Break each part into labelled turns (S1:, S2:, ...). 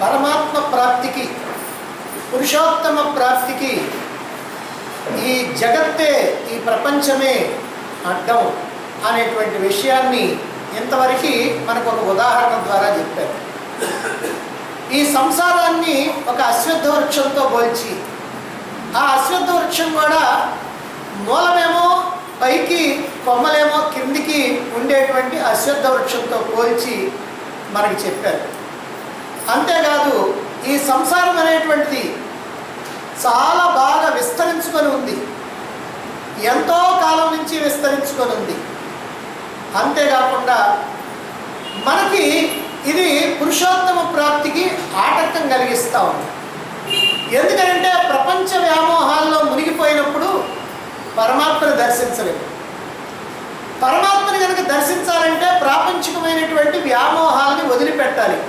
S1: పరమాత్మ ప్రాప్తికి, పురుషోత్తమ ప్రాప్తికి ఈ జగత్తే, ఈ ప్రపంచమే అడ్డం అనేటువంటి విషయాన్ని ఇంతవరకు మనకు ఒక ఉదాహరణ ద్వారా చెప్పారు. ఈ సంసారాన్ని ఒక అశ్వత్థ వృక్షంతో పోల్చి, ఆ అశ్వత్థ వృక్షం కూడా మూలమేమో పైకి, కొమ్మలేమో కిందికి ఉండేటువంటి అశ్వత్థ వృక్షంతో పోల్చి మనకి చెప్పారు. అంతేకాదు ఈ సంసారం అనేటువంటిది చాలా బాగా విస్తరించుకొని ఉంది, ఎంతో కాలం నుంచి విస్తరించుకొని ఉంది. అంతేకాకుండా మనకి ఇది పురుషోత్తమ ప్రాప్తికి ఆటంకం కలిగిస్తూ ఉంది. ఎందుకంటే ప్రపంచ వ్యామోహాల్లో మునిగిపోయినప్పుడు పరమాత్మను దర్శించలేము. పరమాత్మని కనుక దర్శించాలంటే ప్రాపంచికమైనటువంటి వ్యామోహాలని వదిలిపెట్టాలి,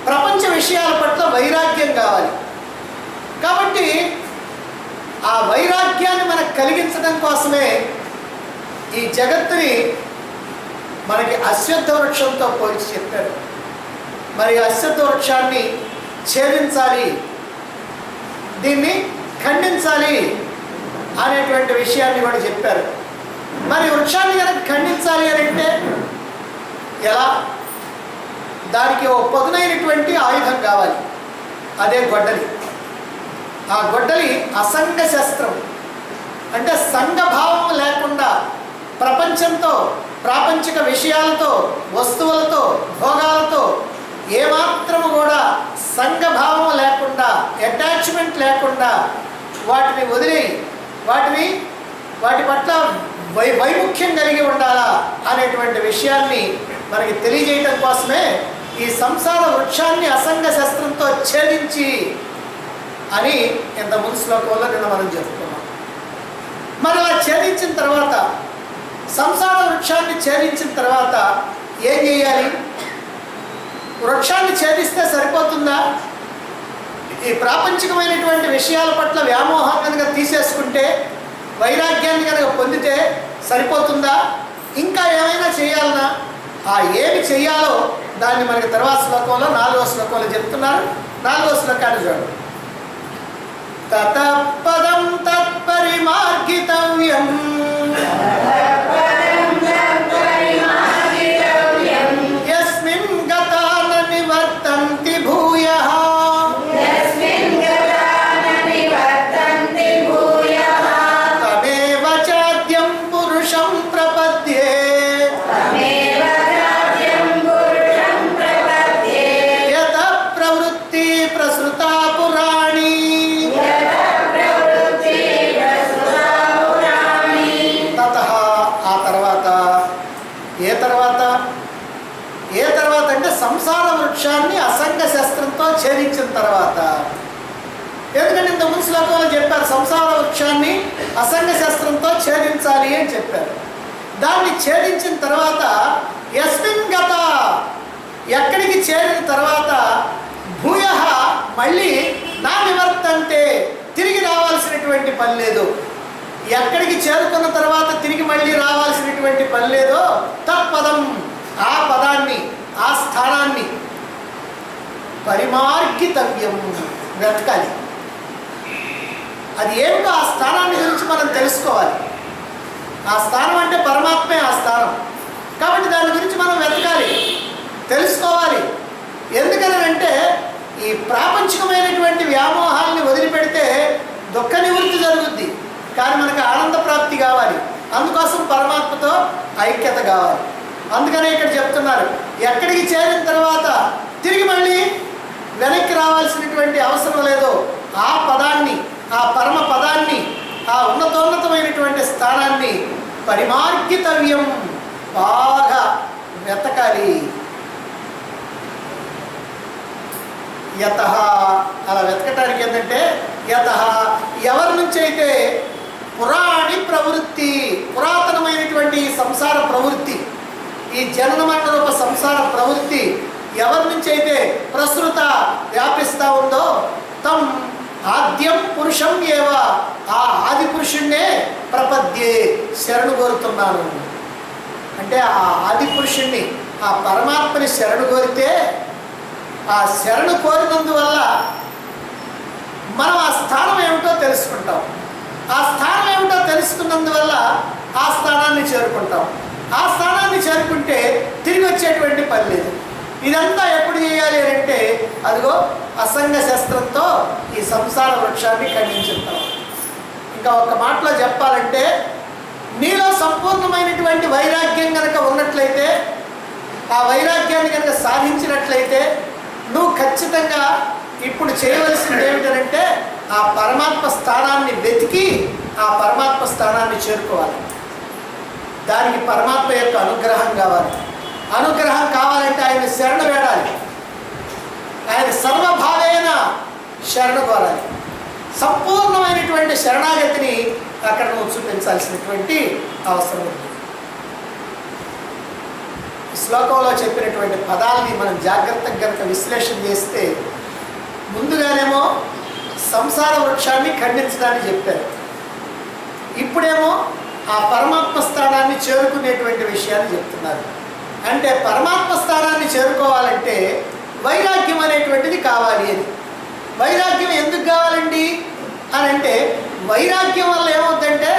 S1: ప్రపంచ విషయాల పట్ల వైరాగ్యం కావాలి. కాబట్టి ఆ వైరాగ్యాన్ని మనకు కలిగించడం కోసమే ఈ జగత్తుని మనకి అశ్వత్థ వృక్షంతో పోల్చి చెప్పారు. మరి అశ్వత్థ వృక్షాన్ని ఛేదించాలి, దీన్ని ఖండించాలి అనేటువంటి విషయాన్ని కూడా చెప్పారు. మరి వృక్షాన్ని కనుక ఖండించాలి అని అంటే ఎలా? దానికి ఓ పదునైనటువంటి ఆయుధం కావాలి, అదే గొడ్డలి. ఆ గొడ్డలి అసంగ శస్త్రం, అంటే సంఘభావం లేకుండా ప్రపంచంతో, ప్రాపంచిక విషయాలతో, వస్తువులతో, భోగాలతో ఏమాత్రము కూడా సంఘభావం లేకుండా, అటాచ్మెంట్ లేకుండా వాటిని వదిలి వాటి పట్ల వైముఖ్యం కలిగి ఉండాలా అనేటువంటి విషయాన్ని మనకి తెలియజేయటం కోసమే ఈ సంసార వృక్షాన్ని అసంగ శస్త్రంతో ఛేదించి అని ఇంత ముందు శ్లోకంలో నిన్న మనం చెప్పుకున్నాం. మరి అలా ఛేదించిన తర్వాత, సంసార వృక్షాన్ని ఛేదించిన తర్వాత ఏం చేయాలి? వృక్షాన్ని ఛేదిస్తే సరిపోతుందా? ఈ ప్రాపంచికమైనటువంటి విషయాల పట్ల వ్యామోహం కనుక తీసేసుకుంటే, వైరాగ్యాన్ని కనుక పొందితే సరిపోతుందా? ఇంకా ఏమైనా చేయాలనా? ఆ ఏమి చేయాలో దాన్ని మనకి తర్వాత శ్లోకంలో 4వ శ్లోకంలో చెప్తున్నారు. 4వ శ్లోకాన్ని చూడండి. తతపదం తత్పరిమార్గితవ్యం యస్మిన్ గతా న నివర్తంతి భూయః తమేవ చాద్యం పురుషం ప్రపద్యే యతః ప్రవృత్తి ప్రసృతా పురాణి. తతః ఆ తర్వాత, ఏ తర్వాత అంటే సంసార వృక్షాన్ని అసంగ శస్త్రంతో ఛేదించిన తర్వాత. ఎందుకంటే ఇంత ముందు శ్లోకంలో చెప్పారు సంసార వృక్షాన్ని అసంగ శస్త్రంతో ఛేదించాలి అని చెప్పారు. దాన్ని ఛేదించిన తర్వాత యస్మిన్ గత, ఎక్కడికి చేరిన తర్వాత భూయః మళ్ళీ నా నివర్తంతే, తిరిగి రావాల్సినటువంటి పని లేదు. ఎక్కడికి చేరుకున్న తర్వాత తిరిగి మళ్ళీ రావాల్సినటువంటి పని లేదో తత్పదం, ఆ పదాన్ని, ఆ స్థానాన్ని పరిమార్గితవ్యం, వెతకాలి. అది ఏమిటో ఆ స్థానాన్ని గురించి మనం తెలుసుకోవాలి. ఆ స్థానం అంటే పరమాత్మే ఆ స్థానం. కాబట్టి దాని గురించి మనం వెతకాలి, తెలుసుకోవాలి. ఎందుకనంటే ఈ ప్రాపంచికమైనటువంటి వ్యామోహాల్ని వదిలిపెడితే దుఃఖ నివృత్తి జరుగుద్ది, కానీ మనకు ఆనంద ప్రాప్తి కావాలి. అందుకోసం పరమాత్మతో ఐక్యత కావాలి. అందుకనే ఇక్కడ చెప్తున్నారు, ఎక్కడికి చేరిన తర్వాత తిరిగి మళ్ళీ వెనక్కి రావాల్సినటువంటి అవసరం లేదు. ఆ పదాన్ని, ఆ పరమ పదాన్ని, ఆ ఉన్నతోన్నతమైనటువంటి స్థానాన్ని పరిమార్గితవ్యం, బాగా వెతకాలి. యతః, అలా వెతకటానికి ఏంటంటే యతః, ఎవరి నుంచి అయితే పురాణి ప్రవృత్తి, పురాతనమైనటువంటి సంసార ప్రవృత్తి, ఈ జనన మరణ రూప సంసార ప్రవృత్తి ఎవరి నుంచి అయితే ప్రసృత వ్యాపిస్తూ ఉందో తం ఆద్యం పురుషం ఏవ, ఆ ఆది పురుషుణ్ణే ప్రపద్యే, శరణు కోరుతున్నాను. అంటే ఆ ఆది పురుషుణ్ణి, ఆ పరమాత్మని శరణు కోరితే ఆ శరణు కోరినందువల్ల మనం ఆ స్థానం ఏమిటో తెలుసుకుంటాం. ఆ స్థానం ఏమిటో తెలుసుకున్నందువల్ల ఆ స్థానాన్ని చేరుకుంటాం. ఆ స్థానాన్ని చేరుకుంటే తిరిగి వచ్చేటువంటి పని లేదు. ఇదంతా ఎప్పుడు చేయాలి అంటే అదిగో అసంగ శస్త్రంతో ఈ సంసార వృక్షాన్ని ఖండించుతాం. ఇంకా ఒక మాటలో చెప్పాలంటే నీలో సంపూర్ణమైనటువంటి వైరాగ్యం కనుక ఉన్నట్లయితే, ఆ వైరాగ్యాన్ని కనుక సాధించినట్లయితే నువ్వు ఖచ్చితంగా ఇప్పుడు చేయవలసింది ఏమిటంటే ఆ పరమాత్మ స్థానాన్ని వెతికి ఆ పరమాత్మ స్థానాన్ని చేరుకోవాలి. దానికి పరమాత్మ యొక్క అనుగ్రహం కావాలి. అనుగ్రహం కావాలంటే ఆయన శరణ వేడాలి. ఆయన సర్వభావేన శరణు కోరాలి. సంపూర్ణమైనటువంటి శరణాగతిని అక్కడ నువ్వు చూపించాల్సినటువంటి అవసరం ఉంది. శ్లోకంలో చెప్పినటువంటి పదాలని మనం జాగ్రత్తగా కనుక విశ్లేషణ చేస్తే ముందుగానేమో సంసార వృక్షాన్ని ఖండించడానికి చెప్పారు. ఇప్పుడేమో ఆ పరమాత్మ స్థానాన్ని చేరుకునేటువంటి విషయాన్ని చెప్తున్నారు. అంటే పరమాత్మ స్థానాన్ని చేరుకోవాలంటే వైరాగ్యం అనేటువంటిది కావాలి అని. వైరాగ్యం ఎందుకు కావాలండి అని అంటే వైరాగ్యం వల్ల ఏమవుతుందంటే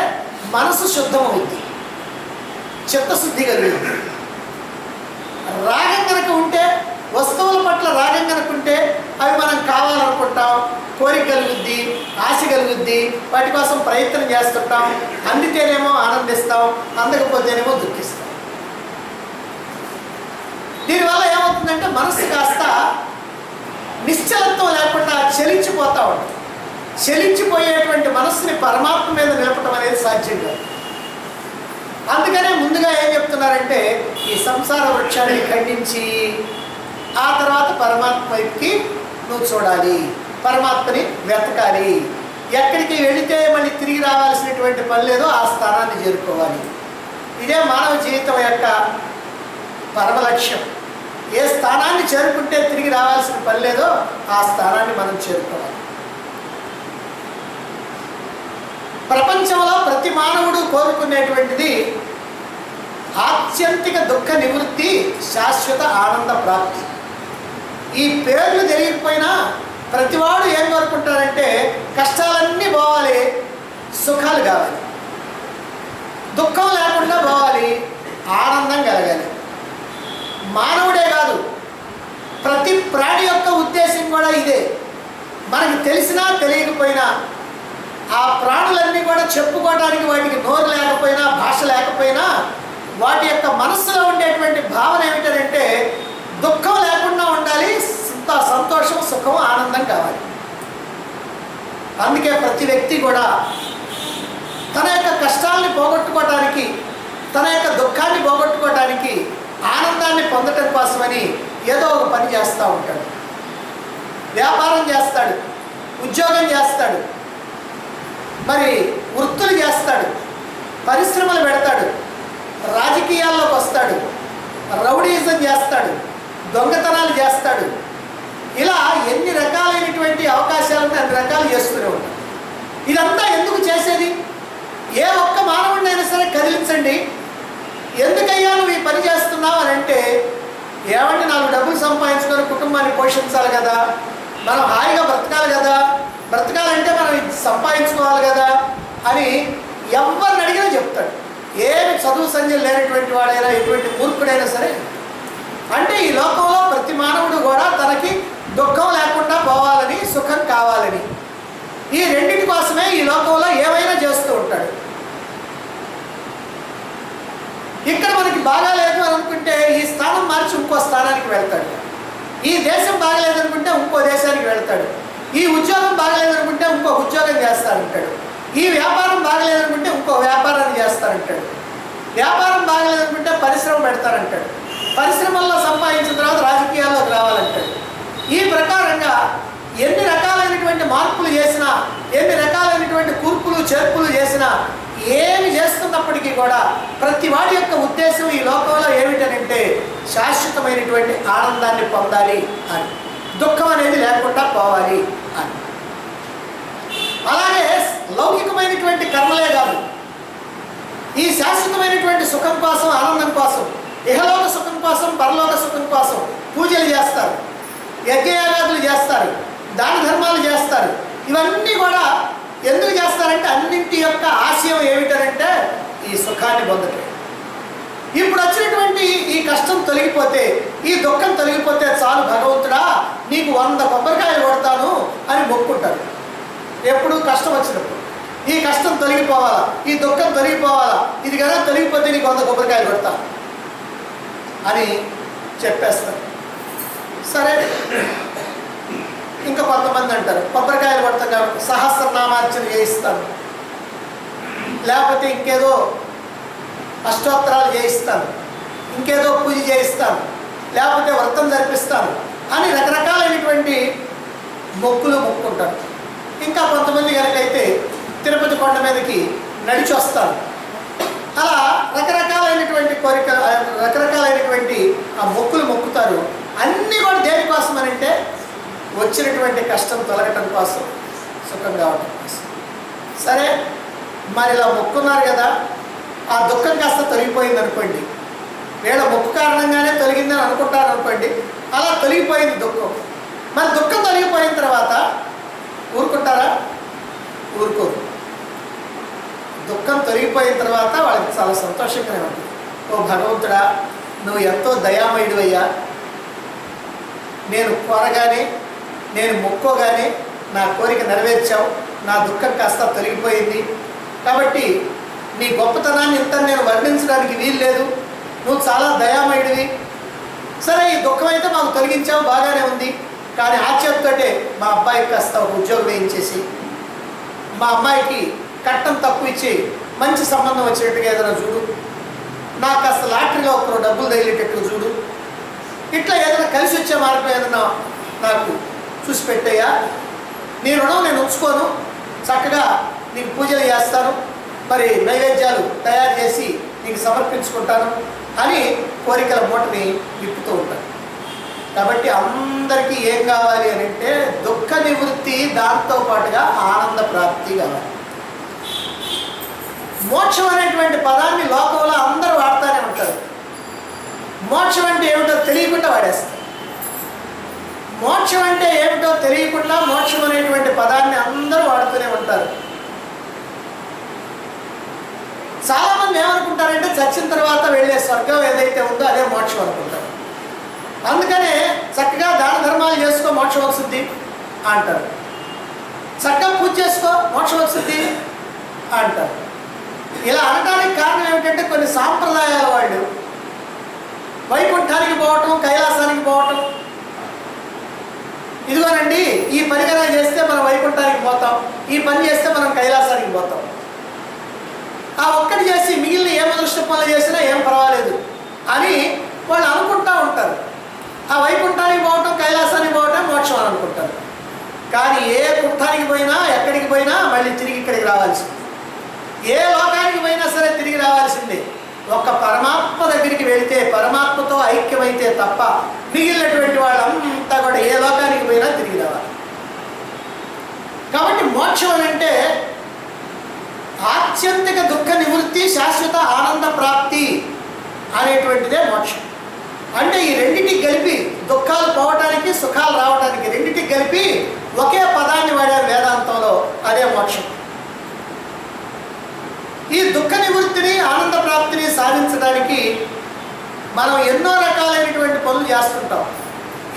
S1: మనసు శుద్ధమవుతుంది, చిత్తశుద్ధి కలుగుతుంది. రాగం కనుక ఉంటే, వస్తువుల పట్ల రాగం కనుక ఉంటే అవి మనం కావాలనుకుంటాం, కోరిక కలుగుద్ది, ఆశ కలుగుద్ది, వాటి కోసం ప్రయత్నం చేస్తుంటాం. అందితేనేమో ఆనందిస్తాం, అందకపోతేనేమో దుఃఖిస్తాం. దీనివల్ల ఏమవుతుందంటే మనసు కాస్త నిశ్చలత్వం లేకుండా చలించిపోతూ ఉంటుంది. చలించిపోయేటువంటి మనస్సుని పరమాత్మ మీద నిలపడం అనేది సాధ్యం కాదు. అందుకనే ముందుగా ఏం చెప్తున్నారంటే ఈ సంసార వృక్షాన్ని ఖండించి ఆ తర్వాత పరమాత్మకి నువ్వు చూడాలి, పరమాత్మని వెతకాలి. ఎక్కడికి వెళితే మళ్ళీ తిరిగి రావాల్సినటువంటి పని లేదో ఆ స్థానాన్ని చేరుకోవాలి. ఇదే మానవ జీవితం యొక్క పరమ లక్ష్యం. ఏ స్థానాన్ని చేరుకుంటే తిరిగి రావాల్సిన పని లేదో ఆ స్థానాన్ని మనం చేరుకోవాలి. ప్రపంచంలో ప్రతి మానవుడు కోరుకునేటువంటిది ఆత్యంతిక దుఃఖ నివృత్తి, శాశ్వత ఆనంద ప్రాప్తి. ఈ పేర్లు తెలియకపోయినా ప్రతివాడు ఏం కోరుకుంటారంటే కష్టాలన్నీ పోవాలి, సుఖాలు కావాలి, దుఃఖం లేకుండా పోవాలి, ఆనందం కలగాలి. మానవుడే కాదు, ప్రతి ప్రాణి యొక్క ఉద్దేశం కూడా ఇదే. మనకి తెలిసినా తెలియకపోయినా ఆ ప్రాణులన్నీ కూడా చెప్పుకోవడానికి వాటికి నోరు లేకపోయినా, భాష లేకపోయినా వాటి యొక్క మనస్సులో ఉండేటువంటి భావన ఏమిటంటే దుఃఖం లేకుండా ఉండాలి, సంతోషం, సుఖం, ఆనందం కావాలి. అందుకే ప్రతి వ్యక్తి కూడా తన యొక్క కష్టాలని పోగొట్టుకోవడానికి, తన యొక్క దుఃఖాన్ని పోగొట్టుకోవడానికి, ఆనందాన్ని పొందటం కోసమని ఏదో ఒక పని చేస్తూ ఉంటాడు. వ్యాపారం చేస్తాడు, ఉద్యోగం చేస్తాడు, మరి వృత్తులు చేస్తాడు, పరిశ్రమలు పెడతాడు, రాజకీయాల్లోకి వస్తాడు, రౌడీజం చేస్తాడు, దొంగతనాలు చేస్తాడు. ఇలా ఎన్ని రకాలైనటువంటి అవకాశాలను అన్ని రకాలు చేస్తూనే ఉంటాడు. ఇదంతా ఎందుకు చేసేది? ఏ ఒక్క మానవుడినైనా సరే కదిలించండి, ఎందుకయ్యా నువ్వు ఈ పని చేస్తున్నావు అని అంటే, ఏమంటే 4 డబ్బులు సంపాదించుకొని కుటుంబాన్ని పోషించాలి కదా, మనం హాయిగా బ్రతకాలి కదా, బ్రతకాలంటే మనం సంపాదించుకోవాలి కదా అని ఎవరిని అడిగినా చెప్తాడు. ఏమి చదువు సంధ్యలు లేనటువంటి వాడైనా, ఎటువంటి మూర్ఖుడైనా సరే. అంటే ఈ లోకంలో ప్రతి మానవుడు కూడా తనకి దుఃఖం లేకుండా పోవాలని, సుఖం కావాలని, ఈ రెండింటి కోసమే ఈ లోకంలో ఏమైనా చేస్తూ ఉంటాడు. ఇక్కడ మనకి బాగాలేదు అని అనుకుంటే ఈ స్థానం మార్చి ఇంకో స్థానానికి వెళ్తాడు. ఈ దేశం బాగలేదనుకుంటే ఇంకో దేశానికి వెళ్తాడు. ఈ ఉద్యోగం బాగలేదనుకుంటే ఇంకో ఉద్యోగం చేస్తాడంటాడు. ఈ వ్యాపారం బాగలేదనుకుంటే ఇంకో వ్యాపారాన్ని చేస్తారంటాడు. వ్యాపారం బాగలేదనుకుంటే పరిశ్రమ పెడతారంటాడు. పరిశ్రమల్లో సంపాదించిన తర్వాత రాజకీయాల్లోకి రావాలంటాడు. ఈ ప్రకారంగా ఎన్ని రకాలైనటువంటి మార్పులు చేసినా, ఎన్ని రకాలైనటువంటి కూర్పులు చేర్పులు చేసినా, ఏమి చేస్తున్నప్పటికీ కూడా ప్రతి వాడి యొక్క ఉద్దేశం ఈ లోకంలో ఏమిటనంటే శాశ్వతమైనటువంటి ఆనందాన్ని పొందాలి అని, దుఃఖం అనేది లేకుండా పోవాలి అని. అలాగే లౌకికమైనటువంటి కర్మలే కాదు, ఈ శాశ్వతమైనటువంటి సుఖం కోసం, ఆనందం కోసం, ఇహలోక సుఖం కోసం, పరలోక సుఖం కోసం పూజలు చేస్తారు, యజ్ఞ చేస్తారు, దాన ధర్మాలు చేస్తారు. ఇవన్నీ కూడా ఎందుకు చేస్తారంటే అన్నింటి యొక్క ఆశయం ఏమిటంటే ఈ సుఖాన్ని పొందటం. ఇప్పుడు వచ్చినటువంటి ఈ కష్టం తొలగిపోతే, ఈ దుఃఖం తొలగిపోతే చాలు భగవంతుడా నీకు 100 కొబ్బరికాయలు కొడతాను అని మొక్కుంటారు. ఎప్పుడు కష్టం వచ్చినప్పుడు ఈ కష్టం తొలగిపోవాలా, ఈ దుఃఖం తొలగిపోవాలా, ఇది కదా తొలగిపోతే నీకు 100 కొబ్బరికాయలు కొడతా అని చెప్పేస్తారు. సరే, ఇంకా కొంతమంది అంటారు కొబ్బరికాయలు కొడతాం కాబట్టి సహస్రనామార్చన చేయిస్తాను, లేకపోతే ఇంకేదో అష్టోత్తరాలు చేయిస్తాను, ఇంకేదో పూజ చేయిస్తాను, లేకపోతే వ్రతం జరిపిస్తాను అని రకరకాలైనటువంటి మొక్కులు మొక్కుంటారు. ఇంకా కొంతమంది కనుకైతే తిరుపతి కొండ మీదకి నడిచి వస్తారు. అలా రకరకాలైనటువంటి కోరికలు, రకరకాలైనటువంటి ఆ మొక్కులు మొక్కుతారు. అన్నీ కూడా దేనికోసం అని అంటే వచ్చినటువంటి కష్టం తొలగటం కోసం, సుఖం కావటం కోసం. సరే, మరి ఇలా మొక్కున్నారు కదా, ఆ దుఃఖం కాస్త తొలగిపోయింది అనుకోండి, వీళ్ళ మొక్కు కారణంగానే తొలగిందని అనుకుంటారు అనుకోండి. అలా తొలగిపోయింది దుఃఖం. మరి దుఃఖం తొలగిపోయిన తర్వాత ఊరుకుంటారా? ఊరుకోరు. దుఃఖం తొలగిపోయిన తర్వాత వాళ్ళకి చాలా సంతోషంగానే ఉంటుంది. ఓ భగవంతుడా, నువ్వు ఎంతో దయామయుడివయ్యా, నేను కోరగానే, నేను మొక్కోగానే నా కోరిక నెరవేర్చావు, నా దుఃఖం కాస్త తొలగిపోయింది. కాబట్టి నీ గొప్పతనాన్ని ఇంత నేను వర్ణించడానికి వీలు లేదు, నువ్వు చాలా దయామయుడివి. సరే, ఈ దుఃఖం అయితే మాకు తొలగించావు, బాగానే ఉంది. కానీ ఆ చేతితోటే మా అబ్బాయికి కాస్త ఒక ఉద్యోగం వేయించేసి, మా అమ్మాయికి కట్టం తక్కువ ఇచ్చి మంచి సంబంధం వచ్చేట్టుగా ఏదైనా చూడు, నాకు కాస్త లాటరీలో ఒక డబ్బులు తగిలేటట్టుగా చూడు, ఇట్లా ఏదైనా కలిసి వచ్చే మార్గం ఏదైనా నాకు చూసి పెట్టయ్యా, నీ రుణం నేను ఉంచుకోను, చక్కగా నీకు పూజలు చేస్తాను, మరి నైవేద్యాలు తయారు చేసి నీకు సమర్పించుకుంటాను అని కోరికల మూటని విప్పుతూ ఉంటాను. కాబట్టి అందరికీ ఏం కావాలి అని అంటే దుఃఖ నివృత్తి, దాంతో పాటుగా ఆనంద ప్రాప్తి కావాలి. మోక్షం అనేటువంటి పదాన్ని లోకంలో అందరూ వాడుతూనే ఉంటారు. మోక్షం అంటే ఏమిటో తెలియకుండా వాడేస్తారు. మోక్షం అంటే ఏమిటో తెలియకుండా మోక్షం అనేటువంటి పదాన్ని అందరూ వాడుతూనే ఉంటారు. చాలామంది ఏమనుకుంటారంటే చచ్చిన తర్వాత వెళ్ళే స్వర్గం ఏదైతే ఉందో అదే మోక్షం అనుకుంటారు. అందుకనే చక్కగా దాన ధర్మాలు చేసుకో మోక్షం వస్తుంది అంటారు, చక్కగా పూజ చేసుకో మోక్షం వస్తుంది అంటారు. ఇలా అనడానికి కారణం ఏమిటంటే కొన్ని సాంప్రదాయాల వాళ్ళు వైకుంఠానికి పోవటం, కైలాసానికి పోవటం, ఇదిగోనండి ఈ పని కన్నా చేస్తే మనం వైకుంఠానికి పోతాం, ఈ పని చేస్తే మనం కైలాసానికి పోతాం, ఆ ఒక్కటి చేసి మిగిలిన ఏ అదృష్ట పనులు చేసినా ఏం పర్వాలేదు అని వాళ్ళు అనుకుంటూ ఉంటారు. ఆ వైకుంఠానికి పోవటం, కైలాసానికి పోవటం మోక్షం అని అనుకుంటారు. కానీ ఏ కుట్టానికి పోయినా, ఎక్కడికి పోయినా మళ్ళీ తిరిగి ఇక్కడికి రావాల్సింది. ఏ లోకానికి పోయినా సరే తిరిగి రావాల్సిందే. ఒక్క పరమాత్మ దగ్గరికి వెళితే, పరమాత్మతో ఐక్యమైతే తప్ప మిగిలినటువంటి వాళ్ళంతా కూడా ఏ లోకానికి పోయినా తిరిగి రావాలి. కాబట్టి మోక్షం అని అంటే ఆత్యంతిక దుఃఖ నివృత్తి, శాశ్వత ఆనంద ప్రాప్తి అనేటువంటిదే మోక్షం. అంటే ఈ రెండింటికి కలిపి, దుఃఖాలు పోవటానికి సుఖాలు రావడానికి రెండింటికి కలిపి ఒకే పదాన్ని వాడారు వేదాంతంలో, అదే మోక్షం. ఈ దుఃఖ నివృత్తిని, ఆనంద ప్రాప్తిని సాధించడానికి మనం ఎన్నో రకాలైనటువంటి పనులు చేస్తుంటాం.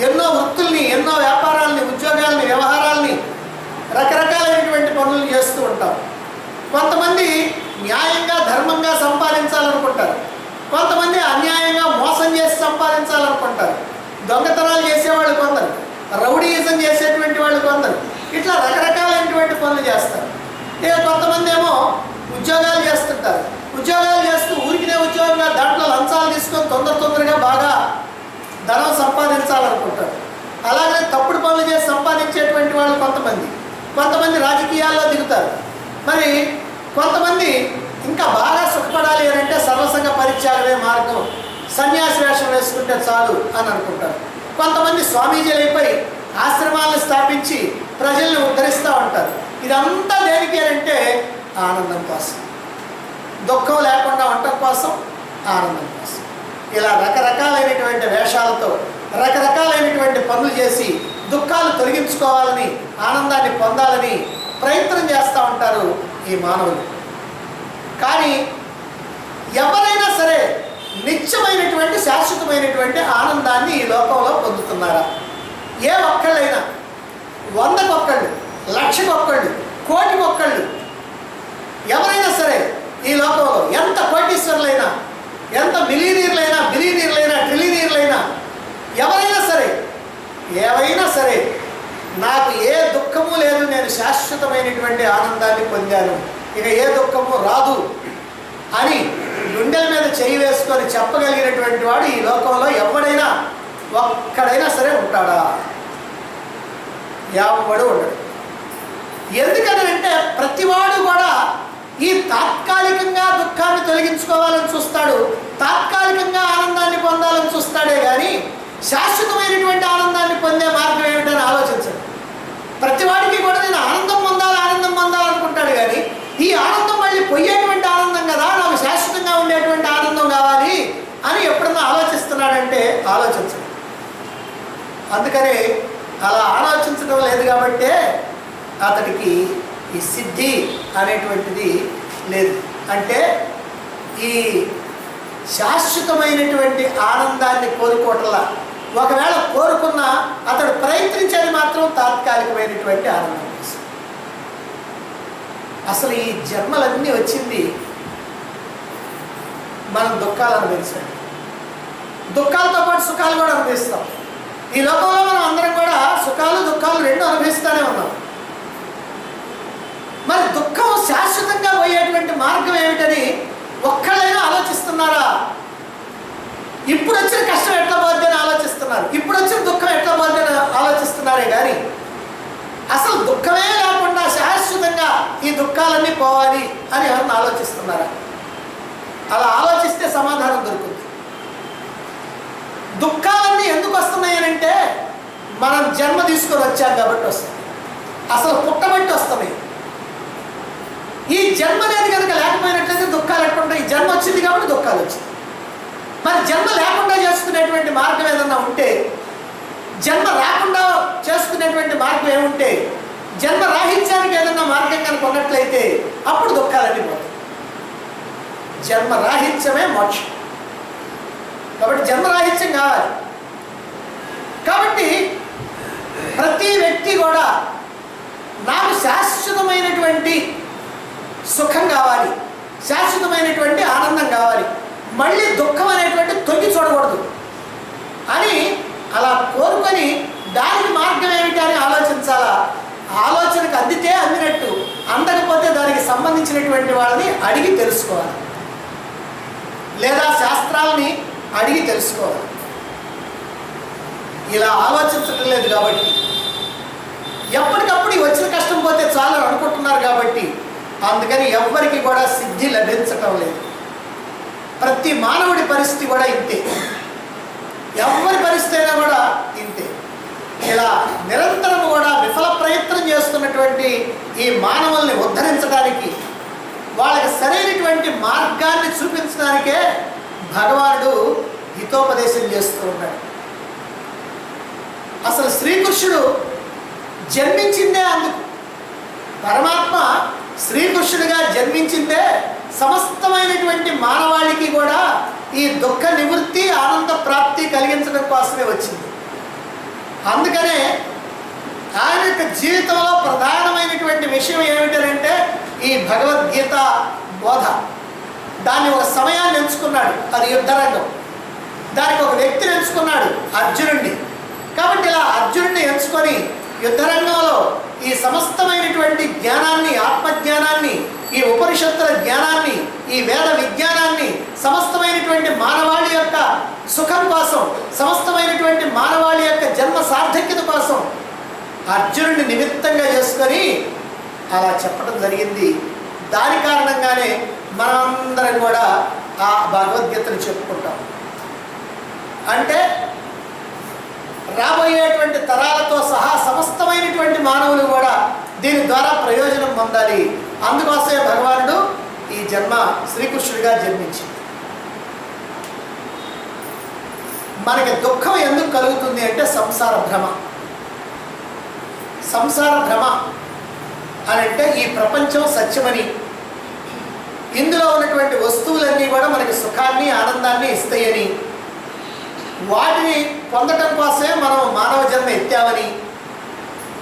S1: ఎన్నో వృత్తుల్ని, ఎన్నో వ్యాపారాలని, ఉద్యోగాలని, వ్యవహారాలని, రకరకాలైనటువంటి పనులు చేస్తూ ఉంటాం. కొంతమంది న్యాయంగా, ధర్మంగా సంపాదించాలనుకుంటారు, కొంతమంది అన్యాయంగా మోసం చేసి సంపాదించాలనుకుంటారు. దొంగతనాలు చేసేవాళ్ళు కొందరు, రౌడీయిజం చేసేటువంటి వాళ్ళు కొందరు, ఇట్లా రకరకాలైనటువంటి పనులు చేస్తారు. ఇక కొంతమంది ఏమో ఉద్యోగాలు చేస్తుంటారు. ఉద్యోగాలు చేస్తూ ఊరికినే ఉద్యోగంగా దాంట్లో లంచాలు తీసుకొని తొందరగా బాగా ధనం సంపాదించాలనుకుంటారు. అలాగే తప్పుడు పనులు చేసి సంపాదించేటువంటి వాళ్ళు కొంతమంది రాజకీయాల్లో దిగుతారు. మరి కొంతమంది ఇంకా బాగా సుఖపడాలి అని అంటే సర్వసంగ పరిత్యాగమే మార్గం, సన్యాసి వేషం వేసుకుంటే చాలు అని అనుకుంటారు. కొంతమంది స్వామీజీలైపోయి ఆశ్రమాలను స్థాపించి ప్రజల్ని ఉద్ధరిస్తూ ఉంటారు. ఇదంతా దేనికి అంటే ఆనందం కోసం, దుఃఖం లేకుండా ఉండటం కోసం, ఆనందం కోసం. ఇలా రకరకాలైనటువంటి వేషాలతో రకరకాలైనటువంటి పనులు చేసి దుఃఖాలు తొలగించుకోవాలని, ఆనందాన్ని పొందాలని ప్రయత్నం చేస్తూ ఉంటారు ఈ మానవులు. కానీ ఎవరైనా సరే నిత్యమైనటువంటి శాశ్వతమైనటువంటి ఆనందాన్ని ఈ లోకంలో పొందుతున్నారా? ఏ ఒక్కళ్ళైనా, 100కి ఒక్కళ్ళు, 1,00,000కి ఒక్కళ్ళు, 1,00,00,000కి ఒక్కళ్ళు, ఎవరైనా సరే ఈ లోకంలో ఎంత కోటీశ్వరులైనా, ఎంత మిలియనీర్లైనా, బిలియనీర్లైనా, ట్రిలియనీర్లైనా, ఎవరైనా సరే, ఏవైనా సరే, నాకు ఏ దుఃఖము లేదు, నేను శాశ్వతమైనటువంటి ఆనందాన్ని పొందాను, ఇక ఏ దుఃఖము రాదు అని గుండెల మీద చేయి వేసుకొని చెప్పగలిగినటువంటి వాడు ఈ లోకంలో ఎవడైనా ఒక్కడైనా సరే ఉంటాడా? ఎవడు ఉండడు. ఎందుకనంటే ప్రతివాడు కూడా ఈ తాత్కాలికంగా దుఃఖాన్ని తొలగించుకోవాలని చూస్తాడు, తాత్కాలికంగా ఆనందాన్ని పొందాలని చూస్తాడే కానీ శాశ్వతమైనటువంటి ఆనందాన్ని పొందే మార్గం ఏమిటని ఆలోచించడు. ప్రతివాడికి కూడా నేను ఆనందం పొందాలనుకుంటాడు కానీ ఈ ఆనందం మళ్ళీ పోయేటువంటి ఆనందం కదా, నాకు శాశ్వతంగా ఉండేటువంటి ఆనందం కావాలి అని ఎప్పుడన్నా ఆలోచిస్తున్నాడంటే ఆలోచించడు. అందుకని అలా ఆలోచించడం లేదు కాబట్టే అతడికి ఈ సిద్ధి అనేటువంటిది లేదు. అంటే ఈ శాశ్వతమైనటువంటి ఆనందాన్ని కోరుకోవట్లా, ఒకవేళ కోరుకున్నా అతడు ప్రయత్నించేది మాత్రం తాత్కాలికమైనటువంటి ఆనందం కోసం. అసలు ఈ జన్మలన్నీ వచ్చింది మనం దుఃఖాలు అనుభవించాలి, దుఃఖాలతో పాటు సుఖాలు కూడా అనుభవిస్తాం. ఈ లోకంలో మనం అందరం కూడా సుఖాలు దుఃఖాలు రెండు అనుభవిస్తూనే ఉన్నాం. మరి దుఃఖం శాశ్వతంగా పోయేటువంటి మార్గం ఏమిటని ఒక్కళ్ళైనా ఆలోచిస్తున్నారా? ఇప్పుడు వచ్చిన కష్టం ఎట్లా పోద్ది అని ఆలోచిస్తున్నారు, ఇప్పుడు వచ్చిన దుఃఖం ఎట్లా పోద్ది అని ఆలోచిస్తున్నారే కానీ అసలు దుఃఖమే లేకుండా శాశ్వతంగా ఈ దుఃఖాలన్నీ పోవాలి అని ఎవరన్నా ఆలోచిస్తున్నారా? అలా ఆలోచిస్తే సమాధానం దొరుకుతుంది. దుఃఖాలన్నీ ఎందుకు వస్తున్నాయి అంటే మనం జన్మ తీసుకొని వచ్చాం కాబట్టి వస్తాయి, అసలు పుట్టబట్టి వస్తున్నాయి. ఈ జన్మ అనేది కనుక లేకపోయినట్లయితే దుఃఖాలు ఎట్లుంటాయి? ఈ జన్మ వచ్చింది కాబట్టి దుఃఖాలు వచ్చింది. మరి జన్మ లేకుండా చేసుకునేటువంటి మార్గం ఏదన్నా ఉంటే, జన్మ రాకుండా చేసుకునేటువంటి మార్గం ఏముంటే, జన్మ రాహిత్యానికి ఏదన్నా మార్గం కనుక ఉన్నట్లయితే అప్పుడు దుఃఖాలన్నీ పోతాయి. జన్మ రాహిత్యమే మోక్షం కాబట్టి జన్మరాహిత్యం కావాలి. కాబట్టి ప్రతి వ్యక్తి కూడా నాకు శాశ్వతమైనటువంటి సుఖం కావాలి, శాశ్వతమైనటువంటి ఆనందం కావాలి, మళ్ళీ దుఃఖం అనేటువంటి తొంగి చూడకూడదు అని అలా కోరుకొని దానికి మార్గం ఏమిటి అని ఆలోచించాలా. ఆలోచనకు అందితే అందినట్టు, అందకపోతే దానికి సంబంధించినటువంటి వాళ్ళని అడిగి తెలుసుకోవాలి, లేదా శాస్త్రాలని అడిగి తెలుసుకోవాలి. ఇలా ఆలోచించటం లేదు కాబట్టి, ఎప్పటికప్పుడు వచ్చిన కష్టం పోతే చాలు అనుకుంటున్నారు కాబట్టి అందుకని ఎవ్వరికి కూడా సిద్ధి లభించటం లేదు. ప్రతి మానవుడి పరిస్థితి కూడా ఇంతే, ఎవరి పరిస్థితి అయినా కూడా ఇంతే. ఇలా నిరంతరం కూడా విఫల ప్రయత్నం చేస్తున్నటువంటి ఈ మానవుల్ని ఉద్ధరించడానికి, వాళ్ళకి సరైనటువంటి మార్గాన్ని చూపించడానికే భగవానుడు హితోపదేశం చేస్తూ ఉన్నాడు. అసలు శ్రీకృష్ణుడు జన్మించిందే అందుకు, పరమాత్మ శ్రీకృష్ణుడిగా జన్మించిందే సమస్తమైనటువంటి మానవాళికి కూడా ఈ దుఃఖ నివృత్తి, ఆనంద ప్రాప్తి కలిగించడం కోసమే వచ్చింది. అందుకనే ఆయన యొక్క జీవితంలో ప్రధానమైనటువంటి విషయం ఏమిటంటే ఈ భగవద్గీత బోధ. దాన్ని ఒక సమయాన్ని ఎంచుకున్నాడు, అది యుద్ధరంగం. దానికి ఒక వ్యక్తిని ఎంచుకున్నాడు, అర్జునుడిని. కాబట్టి ఇలా అర్జునుడిని ఎంచుకొని యుద్ధరంగంలో ఈ సమస్తమైనటువంటి జ్ఞానాన్ని, ఆత్మజ్ఞానాన్ని, ఈ ఉపనిషత్తుల జ్ఞానాన్ని, ఈ వేద విజ్ఞానాన్ని సమస్తమైనటువంటి మానవాళి యొక్క సుఖం కోసం, సమస్తమైనటువంటి మానవాళి యొక్క జన్మ సార్థక్యత కోసం అర్జునుడిని నిమిత్తంగా చేసుకొని అలా చెప్పడం జరిగింది. దాని కారణంగానే మనమందరం కూడా ఆ భగవద్గీతను చెప్పుకుంటాం. అంటే రాబోయేటువంటి తరాలతో సహా సమస్తమైనటువంటి మానవులు కూడా దీని ద్వారా ప్రయోజనం పొందాలి. అందుకోసమే భగవానుడు ఈ జన్మ శ్రీకృష్ణుడిగా జన్మించింది. మనకి దుఃఖం ఎందుకు కలుగుతుంది అంటే సంసార భ్రమ. సంసార భ్రమ అని అంటే ఈ ప్రపంచం సత్యమని, ఇందులో ఉన్నటువంటి వస్తువులన్నీ కూడా మనకి సుఖాన్ని ఆనందాన్ని ఇస్తాయని, వాటిని పొందటం కోసమే మనం మానవ జన్మ ఎత్తామని,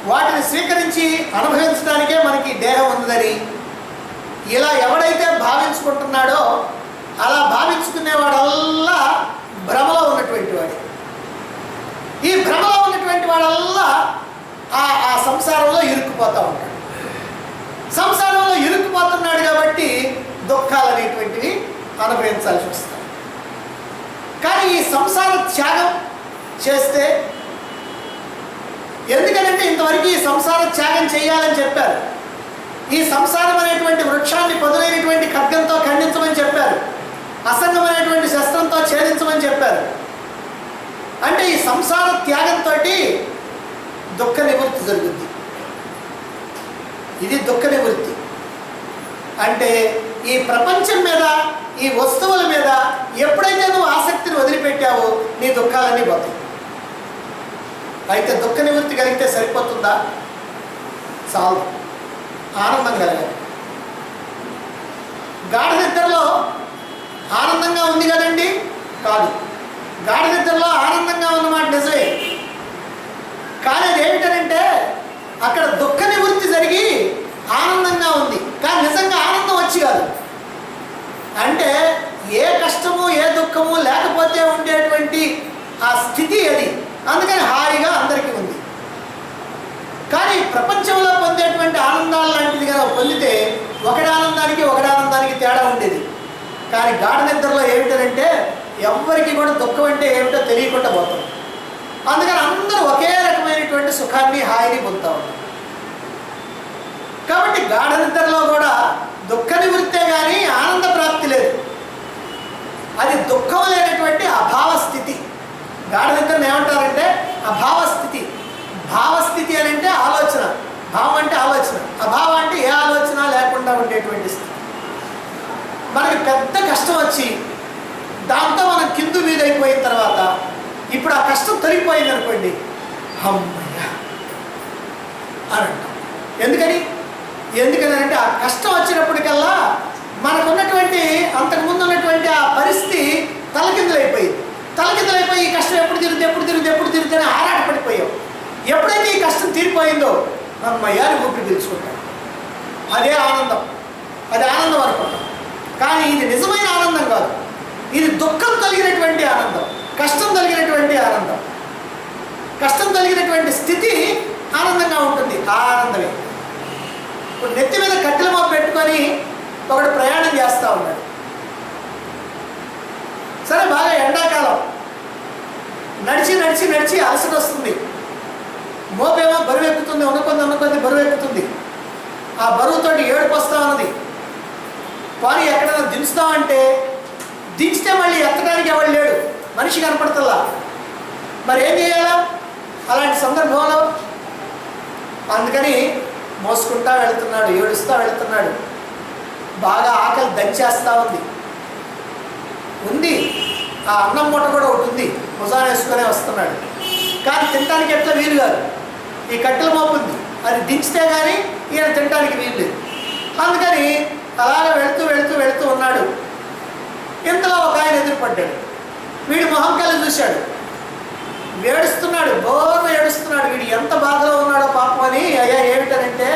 S1: వాటిని స్వీకరించి అనుభవించడానికే మనకి దేహం ఉందని, ఇలా ఎవడైతే భావించుకుంటున్నాడో అలా భావించుకునేవాడల్లా భ్రమలో ఉన్నటువంటి వాడు. ఈ భ్రమలో ఉన్నటువంటి వాడల్లా ఆ సంసారంలో ఇరుక్కుపోతూ ఉంటాడు. సంసారంలో ఇరుక్కుపోతున్నాడు కాబట్టి దుఃఖాలు అనేటువంటివి అనుభవించాల్సి వస్తుంది. కానీ ఈ సంసార త్యాగం చేస్తే, ఎందుకంటే ఇంతవరకు ఈ సంసార త్యాగం చేయాలని చెప్పారు. ఈ సంసారం అనేటువంటి వృక్షాన్ని పదునైనటువంటి ఖడ్గంతో ఖండించమని చెప్పారు. అసంగం అనేటువంటి శస్త్రంతో ఛేదించమని చెప్పారు. అంటే ఈ సంసార త్యాగంతో దుఃఖ నివృత్తి జరుగుద్ది. ఇది దుఃఖ నివృత్తి అంటే ఈ ప్రపంచం మీద, ఈ వస్తువుల మీద ఎప్పుడైతే నువ్వు ఆసక్తిని వదిలిపెట్టావో నీ దుఃఖాలన్నీ పోతాయి. అయితే దుఃఖ నివృత్తి కలిగితే సరిపోతుందా? చాలు. ఆనందం కలగాలి. గాఢ నిద్రలో ఆనందంగా ఉంది కదండి? కాదు. గాఢ నిద్రలో ఆనందంగా ఉన్నమాట నిజమే, కానీ అదేమిటంటే అక్కడ దుఃఖ నివృత్తి జరిగి ఆనందంగా ఉంది, కానీ నిజంగా ఆనందం వచ్చి కాదు. అంటే ఏ కష్టము ఏ దుఃఖము లేకపోతే ఉండేటువంటి ఆ స్థితి అది. అందుకని హాయిగా అందరికీ ఉంది. కానీ ప్రపంచంలో పొందేటువంటి ఆనందాలు లాంటిది కదా పొందితే ఒకటి ఆనందానికి తేడా ఉండేది. కానీ గాఢ నిద్రలో ఏమిటంటే ఎవ్వరికి కూడా దుఃఖం అంటే ఏమిటో తెలియకుండా పోతాం. అందుకని అందరూ ఒకే రకమైనటువంటి సుఖాన్ని హాయిని పొందుతూ ఉంటారు. కాబట్టి గాఢ నిద్రలో కూడా దుఃఖ నివృత్తే కానీ ఆనంద ప్రాప్తి లేదు. అది దుఃఖం లేనటువంటి అభావ స్థితి. గాఢ నిద్రను ఏమంటారంటే అభావ స్థితి. భావస్థితి అని అంటే ఆలోచన, భావం అంటే ఆలోచన, అభావం అంటే ఏ ఆలోచన లేకుండా ఉండేటువంటి స్థితి. మనకి పెద్ద కష్టం వచ్చి దాంతో మనం కింద మీద అయిపోయిన తర్వాత ఇప్పుడు ఆ కష్టం తొలగిపోయింది అనుకోండి, అమ్మయ్య అని అంటాం. ఎందుకని అంటే ఆ కష్టం వచ్చినప్పటికల్లా మనకున్నటువంటి అంతకుముందు ఉన్నటువంటి ఆ పరిస్థితి తలకిందులైపోయింది. తలకిందులైపోయి ఈ కష్టం ఎప్పుడు తిరుగుతుంది అని ఆరాటపడిపోయాం. ఎప్పుడైతే ఈ కష్టం తీరిపోయిందో అమ్మయ్య అని ఊపిరి పీల్చుకుంటాం. అదే ఆనందం, అది ఆనందం అనుకుంటాం. కానీ ఇది నిజమైన ఆనందం కాదు. ఇది దుఃఖం కలిగినటువంటి ఆనందం, కష్టం కలిగినటువంటి ఆనందం. కష్టం కలిగినటువంటి స్థితి ఆనందంగా ఉంటుంది. ఆ ఆనందమే. ఇప్పుడు నెత్తి మీద కట్టెల మోపు పెట్టుకొని ఒకడు ప్రయాణం చేస్తూ ఉన్నాడు. సరే, బాగా ఎండాకాలం, నడిచి అలసట వస్తుంది. మోపేమో బరువు ఎక్కుతుంది, ఉన్నకొంది బరువు ఎక్కుతుంది. ఆ బరువుతోటి ఏడుపు వస్తూ ఉన్నది. కానీ ఎక్కడైనా దించుతామంటే దించితే మళ్ళీ ఎత్తడానికి ఎవరు లేడు, మనిషి కనపడుతుందా. మరి ఏం చేయాలా అలాంటి సందర్భంలో? అందుకని మోసుకుంటా వెళుతున్నాడు, ఏడుస్తూ వెళుతున్నాడు. బాగా ఆకలి దంచేస్తూ ఉంది. ఆ అన్నం మూట కూడా ఒకటి ఉంది, భుజాన వేసుకునే వస్తున్నాడు. కానీ తినడానికి ఎట్లా వీలు కాదు. ఈ కట్టెల మోపు ఉంది, అది దించితే కానీ ఈయన తినడానికి వీలు లేదు. అందుకని అలాగే వెళుతూ ఉన్నాడు. ఇంతలో ఒక ఆయన ఎదురుపడ్డాడు. వీడి మొహం కళ్ళు చూశాడు. ఏడుస్తున్నాడు, బోర్న ఏడుస్తున్నాడు. వీడు ఎంత బాధలో ఉన్నాడో పాపం అని. అయ్యా ఏమిటనంటే,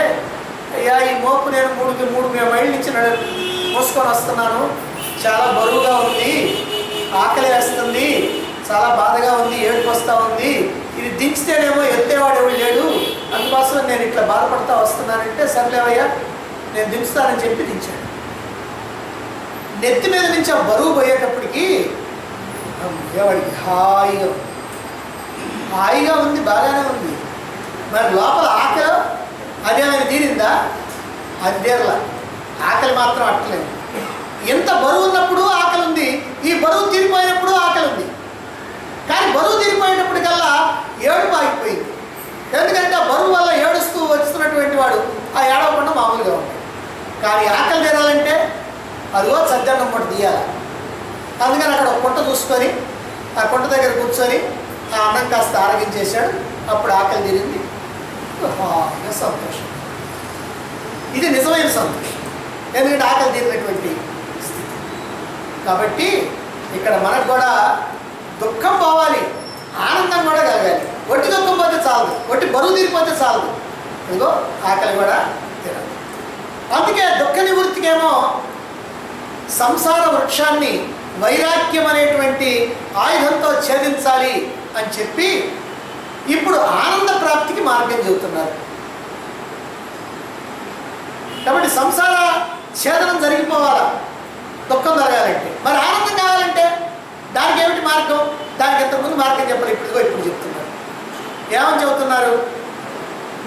S1: అయ్యా ఈ మోపు నేను 3 మైళ్ళ నుంచి మోసుకొని వస్తున్నాను, చాలా బరువుగా ఉంది, ఆకలి వేస్తుంది, చాలా బాధగా ఉంది, ఏడుపు వస్తూ ఉంది. ఇది దించితేనేమో ఎత్తేవాడు ఎవరు లేడు, అందుకోసం నేను ఇట్లా బాధపడతా వస్తున్నానంటే, సర్లేవయ్యా నేను దించుతానని చెప్పి దించాడు. నెత్తి మీద నుంచి ఆ బరువు పోయేటప్పటికి వాడికి హాయిగా ఉంది, బాగానే ఉంది. మరి లోపల ఆకలి అదేమైనా తీరిందా? అది తీరలా. ఆకలి మాత్రం అట్టలేదు. ఎంత బరువు ఉన్నప్పుడు ఆకలి ఉంది, ఈ బరువు తీరిపోయినప్పుడు ఆకలి ఉంది. కానీ బరువు తీరిపోయేటప్పటికల్లా ఏడుపు ఆగిపోయింది. ఎందుకంటే ఆ బరువు వల్ల ఏడుస్తూ వస్తున్నటువంటి వాడు ఆ ఏడవకుండా మామూలుగా ఉంటాడు. కానీ ఆకలి తీరాలంటే అదిగో సద్దన్నం పూట తీయాలి. అందుకని అక్కడ ఒక పుట్ట చూసుకొని ఆ కుండ దగ్గర కూర్చొని ఆ అన్నం కాస్త ఆరగించేశాడు. అప్పుడు ఆకలి తీరింది. హాయిగా సంతోషం. ఇది నిజమైన సంతోషం, ఎందుకంటే ఆకలి తీరినటువంటి స్థితి. కాబట్టి ఇక్కడ మనకు కూడా దుఃఖం పోవాలి, ఆనందం కూడా కలగాలి. ఒట్టి దుఃఖం పోతే చాలదు, ఒట్టి బరువు తీరిపోతే చాలదు, ఇదిగో ఆకలి కూడా తీరాలి. అందుకే దుఃఖ నివృత్తికేమో సంసార వృక్షాన్ని వైరాగ్యం అనేటువంటి ఆయుధంతో ఛేదించాలి అని చెప్పి ఇప్పుడు ఆనంద ప్రాప్తికి మార్గం చెబుతున్నారు. కాబట్టి సంసార ఛేదనం జరిగిపోవాలా దుఃఖం జరగాలంటే. మరి ఆనందం కావాలంటే దానికి ఏమిటి మార్గం? దానికి ఇంతకుముందు మార్గం చెప్పాలి, ఇప్పుడు చెప్తున్నారు. ఏమని చెబుతున్నారు?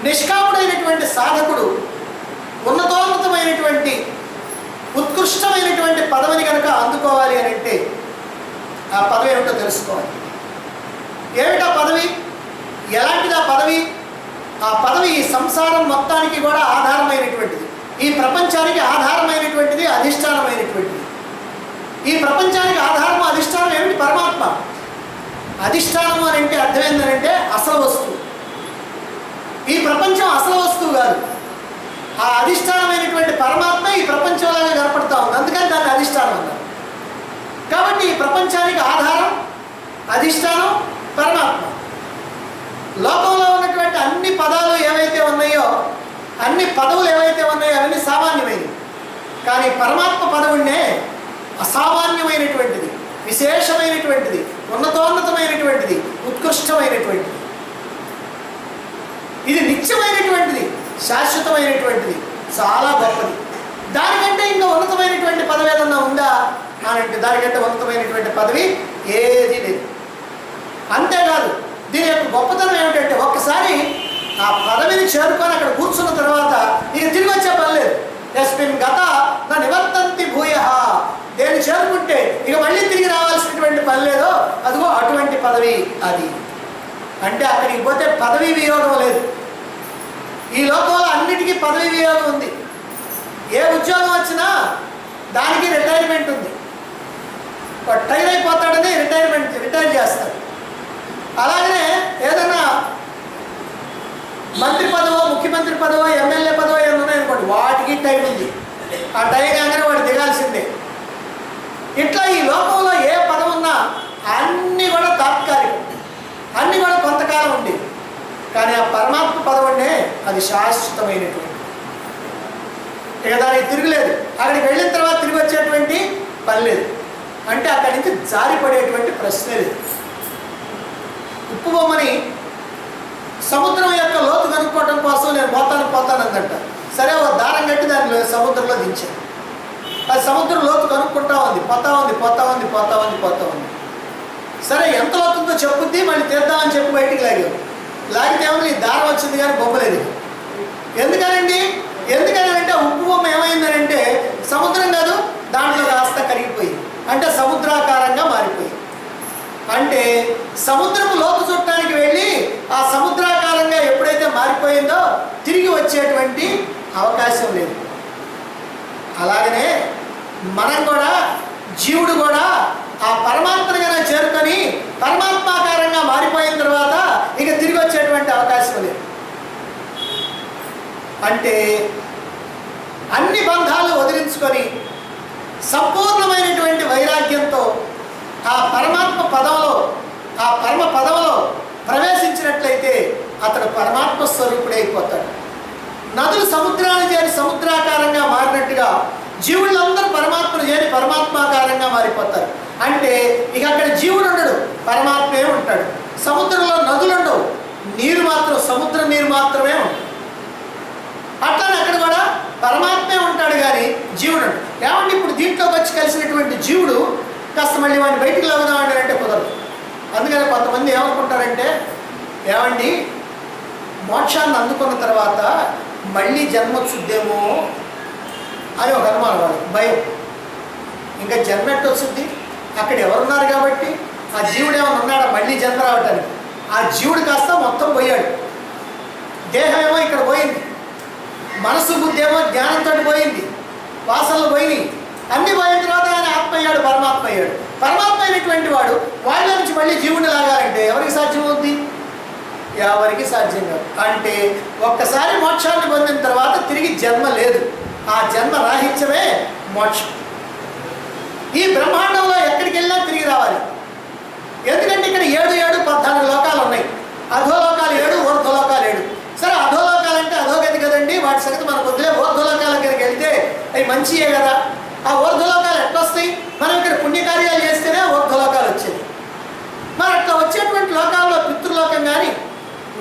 S1: నిష్కాముడైనటువంటి సాధకుడు ఉన్నతోన్నతమైనటువంటి ఉత్కృష్టమైనటువంటి పదవిని కనుక అందుకోవాలి అని అంటే ఆ పదవి ఏమిటో తెలుసుకోవాలి. ఏమిటా పదవి? ఎలాంటిది ఆ పదవి? ఆ పదవి ఈ సంసారం మొత్తానికి కూడా ఆధారమైనటువంటిది, ఈ ప్రపంచానికి ఆధారమైనటువంటిది, అధిష్టానమైనటువంటిది. ఈ ప్రపంచానికి ఆధారము అధిష్టానం ఏమిటి? పరమాత్మ. అధిష్టానము అని అంటే అర్థం ఏంటంటే అసలు వస్తువు. ఈ ప్రపంచం అసలు వస్తువు కాదు, ఆ అధిష్టానమైనటువంటి పరమాత్మ ఈ ప్రపంచంలాగా కనపడతా ఉంది, అందుకని దాన్ని అధిష్టానం అన్నారు. కాబట్టి ఈ ప్రపంచానికి ఆధారం అధిష్టానం పరమాత్మ. లోకంలో ఉన్నటువంటి అన్ని పదాలు ఏవైతే ఉన్నాయో, అన్ని పదవులు ఏవైతే ఉన్నాయో అవన్నీ సామాన్యమైనవి. కానీ పరమాత్మ పదవునే అసామాన్యమైనటువంటిది, విశేషమైనటువంటిది, ఉన్నతోన్నతమైనటువంటిది, ఉత్కృష్టమైనటువంటిది. ఇది నిత్యమైనటువంటిది, శాశ్వతమైనటువంటిది, చాలా గొప్పది. దానికంటే ఇంకా ఉన్నతమైనటువంటి పదవి ఏదన్నా ఉందా అని అంటే దానికంటే ఉన్నతమైనటువంటి పదవి ఏది లేదు. అంతేకాదు, దీని యొక్క గొప్పతనం ఏమిటంటే ఒక్కసారి ఆ పదవిని చేరుకొని అక్కడ కూర్చున్న తర్వాత ఇక తిరిగి వచ్చే పని లేదు. యస్మిన్ గత నా నివర్తంతి భూయ, దేన్ని చేరుకుంటే ఇక మళ్ళీ తిరిగి రావాల్సినటువంటి పని లేదో అదిగో అటువంటి పదవి అది. అంటే అక్కడికి పోతే పదవి వియోగం లేదు. ఈ లోకంలో అన్నిటికీ పదవి వియోగం ఉంది. ఏ ఉద్యోగం వచ్చినా దానికి రిటైర్మెంట్ ఉంది. టైర్ అయిపోతాడని రిటైర్ చేస్తాడు. అలాగనే ఏదైనా మంత్రి పదవో, ముఖ్యమంత్రి పదవో, ఎమ్మెల్యే పదవో ఏమైనా ఉన్నాయనుకోండి, వాటికి టైం ఉంది. ఆ టైం కాగానే వాడు దిగాల్సిందే. ఇట్లా ఈ లోకంలో ఏ పదవి ఉన్నా అన్నీ కూడా తాత్కాలికం, అన్నీ కూడా కొంతకాలం ఉంది. కానీ ఆ పరమాత్మ పదవునే అది శాశ్వతమైనటువంటి, ఇక దానికి తిరుగులేదు. అక్కడికి వెళ్ళిన తర్వాత తిరిగి వచ్చేటువంటి పని లేదు. అంటే అక్కడి నుంచి జారిపడేటువంటి ప్రశ్నే లేదు. ఉప్పు బొమ్మని సముద్రం యొక్క లోతు కనుక్కోవడం కోసం నేను పోతాను అందంట. సరే, ఒక దారం కట్టి దాన్ని సముద్రంలో దించాను. అది సముద్రం లోతు కనుక్కుంటా ఉంది, పోతా ఉంది. సరే, ఎంత లోతుందో చెప్పుద్ది, మళ్ళీ తీద్దామని చెప్పి బయటికి లాగితే ఏమో ఈ దారం వచ్చింది కానీ బొమ్మలేదు. ఎందుకనంటే ఉప్పు బొమ్మ ఏమైందనంటే సముద్రం కాదు, దాంట్లో కాస్త కరిగిపోయింది. అంటే సముద్రాకారంగా మారిపోయింది. అంటే సముద్రపు లోతు చుట్టానికి వెళ్ళి ఆ సముద్రాకారంగా ఎప్పుడైతే మారిపోయిందో తిరిగి వచ్చేటువంటి అవకాశం లేదు. అలాగనే మనం కూడా, జీవుడు కూడా ఆ పరమాత్మగా చేరుకొని పరమాత్మాకారంగా మారిపోయిన తర్వాత ఇక తిరిగి వచ్చేటువంటి అవకాశం లేదు. అంటే అన్ని బంధాలు వదిలించుకొని సంపూర్ణమైనటువంటి వైరాగ్యంతో ఆ పరమాత్మ పదంలో, ఆ పరమ పదంలో ప్రవేశించినట్లయితే అతడు పరమాత్మ స్వరూపుడైపోతాడు. నదులు సముద్రాన్ని చేరి సముద్రాకారంగా మారినట్టుగా జీవులందరూ పరమాత్మను చేరి పరమాత్మాకారంగా మారిపోతారు. అంటే ఇక అక్కడ జీవుడు ఉండడు, పరమాత్మే ఉంటాడు. సముద్రంలో నదులు ఉండవు, నీరు మాత్రం, సముద్ర నీరు మాత్రమే ఉంటుంది. అట్లానే అక్కడ కూడా పరమాత్మే ఉంటాడు కానీ జీవుడు ఉంటాడు. ఏమంటే ఇప్పుడు దీంట్లోకి వచ్చి కలిసినటువంటి జీవుడు కాస్త మళ్ళీ వాడిని బయటికి లాగుదామండి అంటే కుదరదు. అందుకని కొంతమంది ఏమనుకుంటారంటే, ఏమండి మోక్షాన్ని అందుకున్న తర్వాత మళ్ళీ జన్మ వచ్చుద్దేమో అని ఒక అనుమానం, వాళ్ళకి భయం. ఇంకా జన్మ ఎట్టు వస్తుంది? అక్కడ ఎవరున్నారు కాబట్టి ఆ జీవుడు ఏమైనా ఉన్నాడా మళ్ళీ జన్మ రావటానికి? ఆ జీవుడు కాస్త మొత్తం పోయాడు. దేహం ఏమో ఇక్కడ పోయింది, మనసు బుద్ధి ఏమో జ్ఞానంతో పోయింది, వాసనలు పోయినాయి. అన్నీ పోయిన తర్వాత ఆయన ఆత్మ ఏమయ్యాడు? పరమాత్మ అయ్యాడు. పరమాత్మ అయినటువంటి వాడు వాళ్ళ నుంచి మళ్ళీ జీవుని లాగాలంటే ఎవరికి సాధ్యం అవుద్ది? ఎవరికి సాధ్యం కాదు. అంటే ఒక్కసారి మోక్షాన్ని పొందిన తర్వాత తిరిగి జన్మ లేదు. ఆ జన్మ రాహిత్యమే మోక్షం. ఈ బ్రహ్మాండంలో ఎక్కడికి వెళ్ళినా తిరిగి రావాలి. ఎందుకంటే ఇక్కడ 7, 7, 14 లోకాలు ఉన్నాయి. అధోలోకాలు 7, ఊర్ధ్వలోకాలు 7. సరే, అధోలోకాలు అంటే అధోగతి కదండి, వాటి సంగతి మనకు వద్దులే. ఊర్ధ్వలోకాల దగ్గరికి వెళ్తే అవి మంచియే కదా. ఆ ఊర్ధ్వలోకాలు ఎట్లా వస్తాయి? మనం ఇక్కడ పుణ్యకార్యాలు చేస్తేనే ఊర్ధ్వలోకాలు వచ్చేది. మరి అట్లా వచ్చేటువంటి లోకాల్లో పితృలోకం కానీ,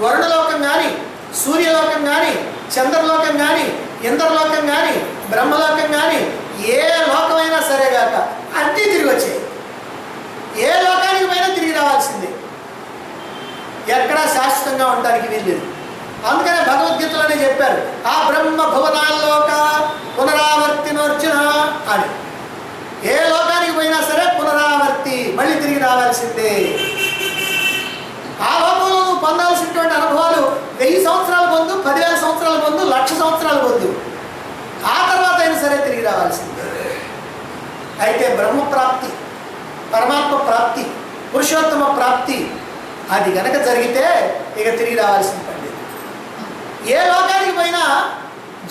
S1: వరుణలోకం కానీ, సూర్యలోకం కానీ, చంద్రలోకం కానీ, ఇంద్రలోకం కానీ, బ్రహ్మలోకం కానీ, ఏ లోకమైనా సరే కాక అన్నీ తిరిగి వచ్చాయి. ఏ లోకానికి పోయినా తిరిగి రావాల్సిందే. ఎక్కడా శాశ్వతంగా ఉండడానికి వీల్లేదు. అందుకనే భగవద్గీతలోనే చెప్పారు, ఆ బ్రహ్మ భువనాల్లోక పునరావర్తినోర్జున అని. ఏ లోకానికి పోయినా సరే పునరావర్తి, మళ్ళీ తిరిగి రావాల్సిందే. ఆ లోకంలో నువ్వు పొందాల్సినటువంటి అనుభవాలు 1000 సంవత్సరాల పొందు, 10,000 సంవత్సరాల పొందు, 1,00,000 సంవత్సరాల పొందు. ఆ తర్వాత అయినా సరే తిరిగి రావాల్సిందే. అయితే బ్రహ్మప్రాప్తి, పరమాత్మ ప్రాప్తి, పురుషోత్తమ ప్రాప్తి అది గనక జరిగితే ఇక తిరిగి రావాల్సిన పని లేదు. ఏ లోకానికి పోయినా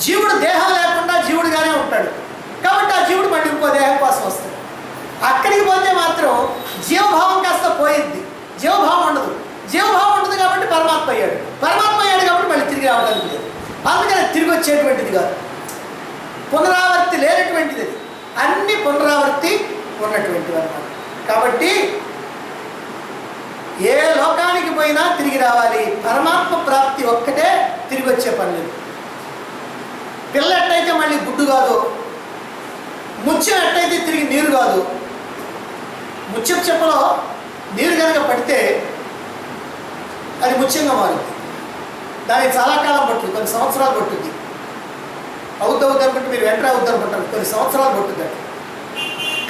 S1: జీవుడు దేహం లేకుండా జీవుడుగానే ఉంటాడు. కాబట్టి ఆ జీవుడు మళ్ళీ ఇంకో దేహం కోసం వస్తాడు. అక్కడికి పోతే మాత్రం జీవభావం కాస్త పోయిద్ది, జీవభావం ఉండదు. జీవభావం ఉండదు కాబట్టి పరమాత్మ అయ్యాడు. పరమాత్మ అయ్యాడు కాబట్టి మళ్ళీ తిరిగి రావడానికి లేదు. అందుకని తిరిగి వచ్చేటువంటిది కాదు, పునరావర్తి లేనటువంటిది. అది అన్ని పునరావర్తి ఉన్నటువంటివి అన్నమాట. కాబట్టి ఏ లోకానికి పోయినా తిరిగి రావాలి. పరమాత్మ ప్రాప్తి ఒక్కటే తిరిగి వచ్చే పని లేదు. పిల్ల ఎట్టయితే మళ్ళీ గుడ్డు కాదు, ముత్యం ఎట్టయితే తిరిగి నీరు కాదు. ముత్యం చెప్పలో నీరు కనుక పడితే అది ముత్యంగా మారుతుంది. దానికి చాలా కాలం పట్టుద్ది, కొన్ని సంవత్సరాలు పట్టుద్ది. అవుతుంది అనుకుంటే మీరు వెంటనే అవుతుంది అనుకుంటారు, కొన్ని సంవత్సరాలు పట్టుద్ది.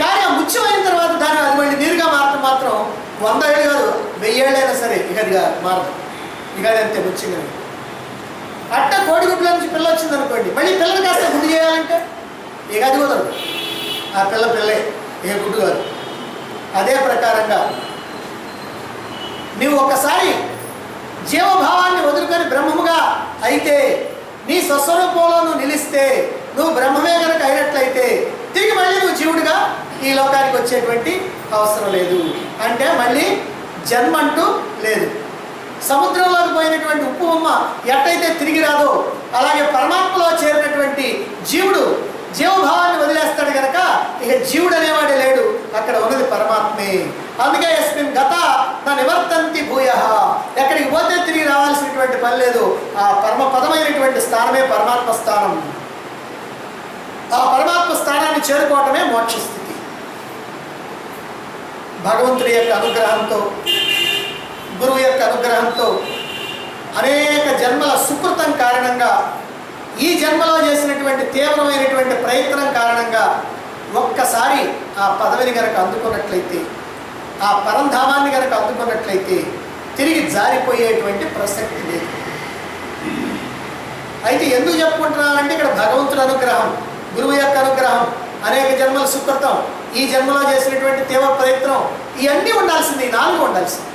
S1: కానీ ఆ ముత్యం అయిన తర్వాత దాన్ని అది మళ్ళీ నీరుగా మారటం మాత్రం 100 ఏళ్ళు కాదు, 1000 ఏళ్ళైనా సరే ఇక అది మారదు. ఇక అది అంతే ముత్యంగా. అట్ట కోడిగుడ్ల నుంచి పిల్ల వచ్చింది అనుకోండి, మళ్ళీ పిల్లని కాస్త గుడ్డు చేయాలంటే ఇక అది కుదరదు. ఆ పిల్లే, ఏ గుడ్డు కాదు. అదే ప్రకారంగా నీవు ఒకసారి జీవభావాన్ని వదులుకొని బ్రహ్మముగా అయితే, నీ స్వస్వరూపంలో నువ్వు నిలిస్తే, నువ్వు బ్రహ్మమే కనుక అయినట్లయితే తిరిగి మళ్ళీ నువ్వు జీవుడిగా ఈ లోకానికి వచ్చేటువంటి అవసరం లేదు. అంటే మళ్ళీ జన్మ అంటూ లేదు. సముద్రంలోకి పోయినటువంటి ఉప్పు బొమ్మ ఎట్టయితే తిరిగి రాదో, అలాగే పరమాత్మలో చేరినటువంటి జీవుడు జీవభావాన్ని వదిలేస్తాడు కనుక ఇక జీవుడు అనేవాడే లేడు, అక్కడ ఉన్నది పరమాత్మే. అందుకే యస్మిన్ గత నా నివర్తంతి భూయ, ఎక్కడికి పోతే తిరిగి రావాల్సినటువంటి పని లేదు. ఆ పరమపదమైనటువంటి స్థానమే పరమాత్మ స్థానం. ఆ పరమాత్మ స్థానాన్ని చేరుకోవటమే మోక్షస్థితి. భగవంతుడి యొక్క అనుగ్రహంతో, గురువు యొక్క అనుగ్రహంతో, అనేక జన్మల సుకృతం కారణంగా, ఈ జన్మలో చేసినటువంటి తీవ్రమైనటువంటి ప్రయత్నం కారణంగా ఒక్కసారి ఆ పదవిని కనుక అందుకున్నట్లయితే, ఆ పరంధామాన్ని కనుక అందుకున్నట్లయితే తిరిగి జారిపోయేటువంటి ప్రసక్తి లేదు. అయితే ఎందుకు చెప్పుకుంటున్నానంటే ఇక్కడ భగవంతుడి అనుగ్రహం, గురువు యొక్క అనుగ్రహం, అనేక జన్మల సుకృతం, ఈ జన్మలో చేసినటువంటి తీవ్ర ప్రయత్నం, ఇవన్నీ ఉండాల్సింది. ఈ 4 ఉండాల్సింది.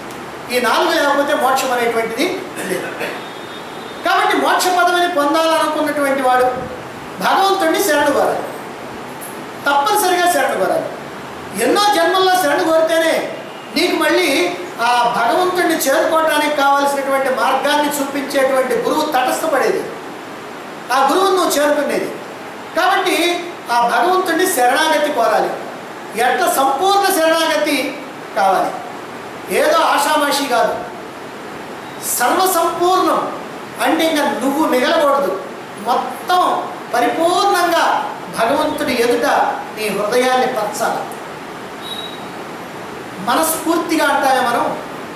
S1: ఈ 4 లేకపోతే మోక్షం అనేటువంటిది లేదు. కాబట్టి మోక్ష పదవిని పొందాలనుకున్నటువంటి వాడు భగవంతుడిని శరణు కోరాలి, తప్పనిసరిగా శరణు కోరాలి. ఎన్నో జన్మల్లో శరణు కోరితేనే నీకు మళ్ళీ ఆ భగవంతుడిని చేరుకోవడానికి కావాల్సినటువంటి మార్గాన్ని చూపించేటువంటి గురువు తటస్థపడేది, ఆ గురువును నువ్వు చేరుకునేది. కాబట్టి ఆ భగవంతుడిని శరణాగతి కోరాలి. ఎట్లా సంపూర్ణ శరణాగతి కావాలి, ఏదో ఆషామాషి కాదు, సర్వసంపూర్ణం. అంటే ఇంకా నువ్వు మిగలకూడదు, మొత్తం పరిపూర్ణంగా భగవంతుడి ఎదుట నీ హృదయాన్ని పరచాలి. మనస్ఫూర్తిగా అంటామే మనం.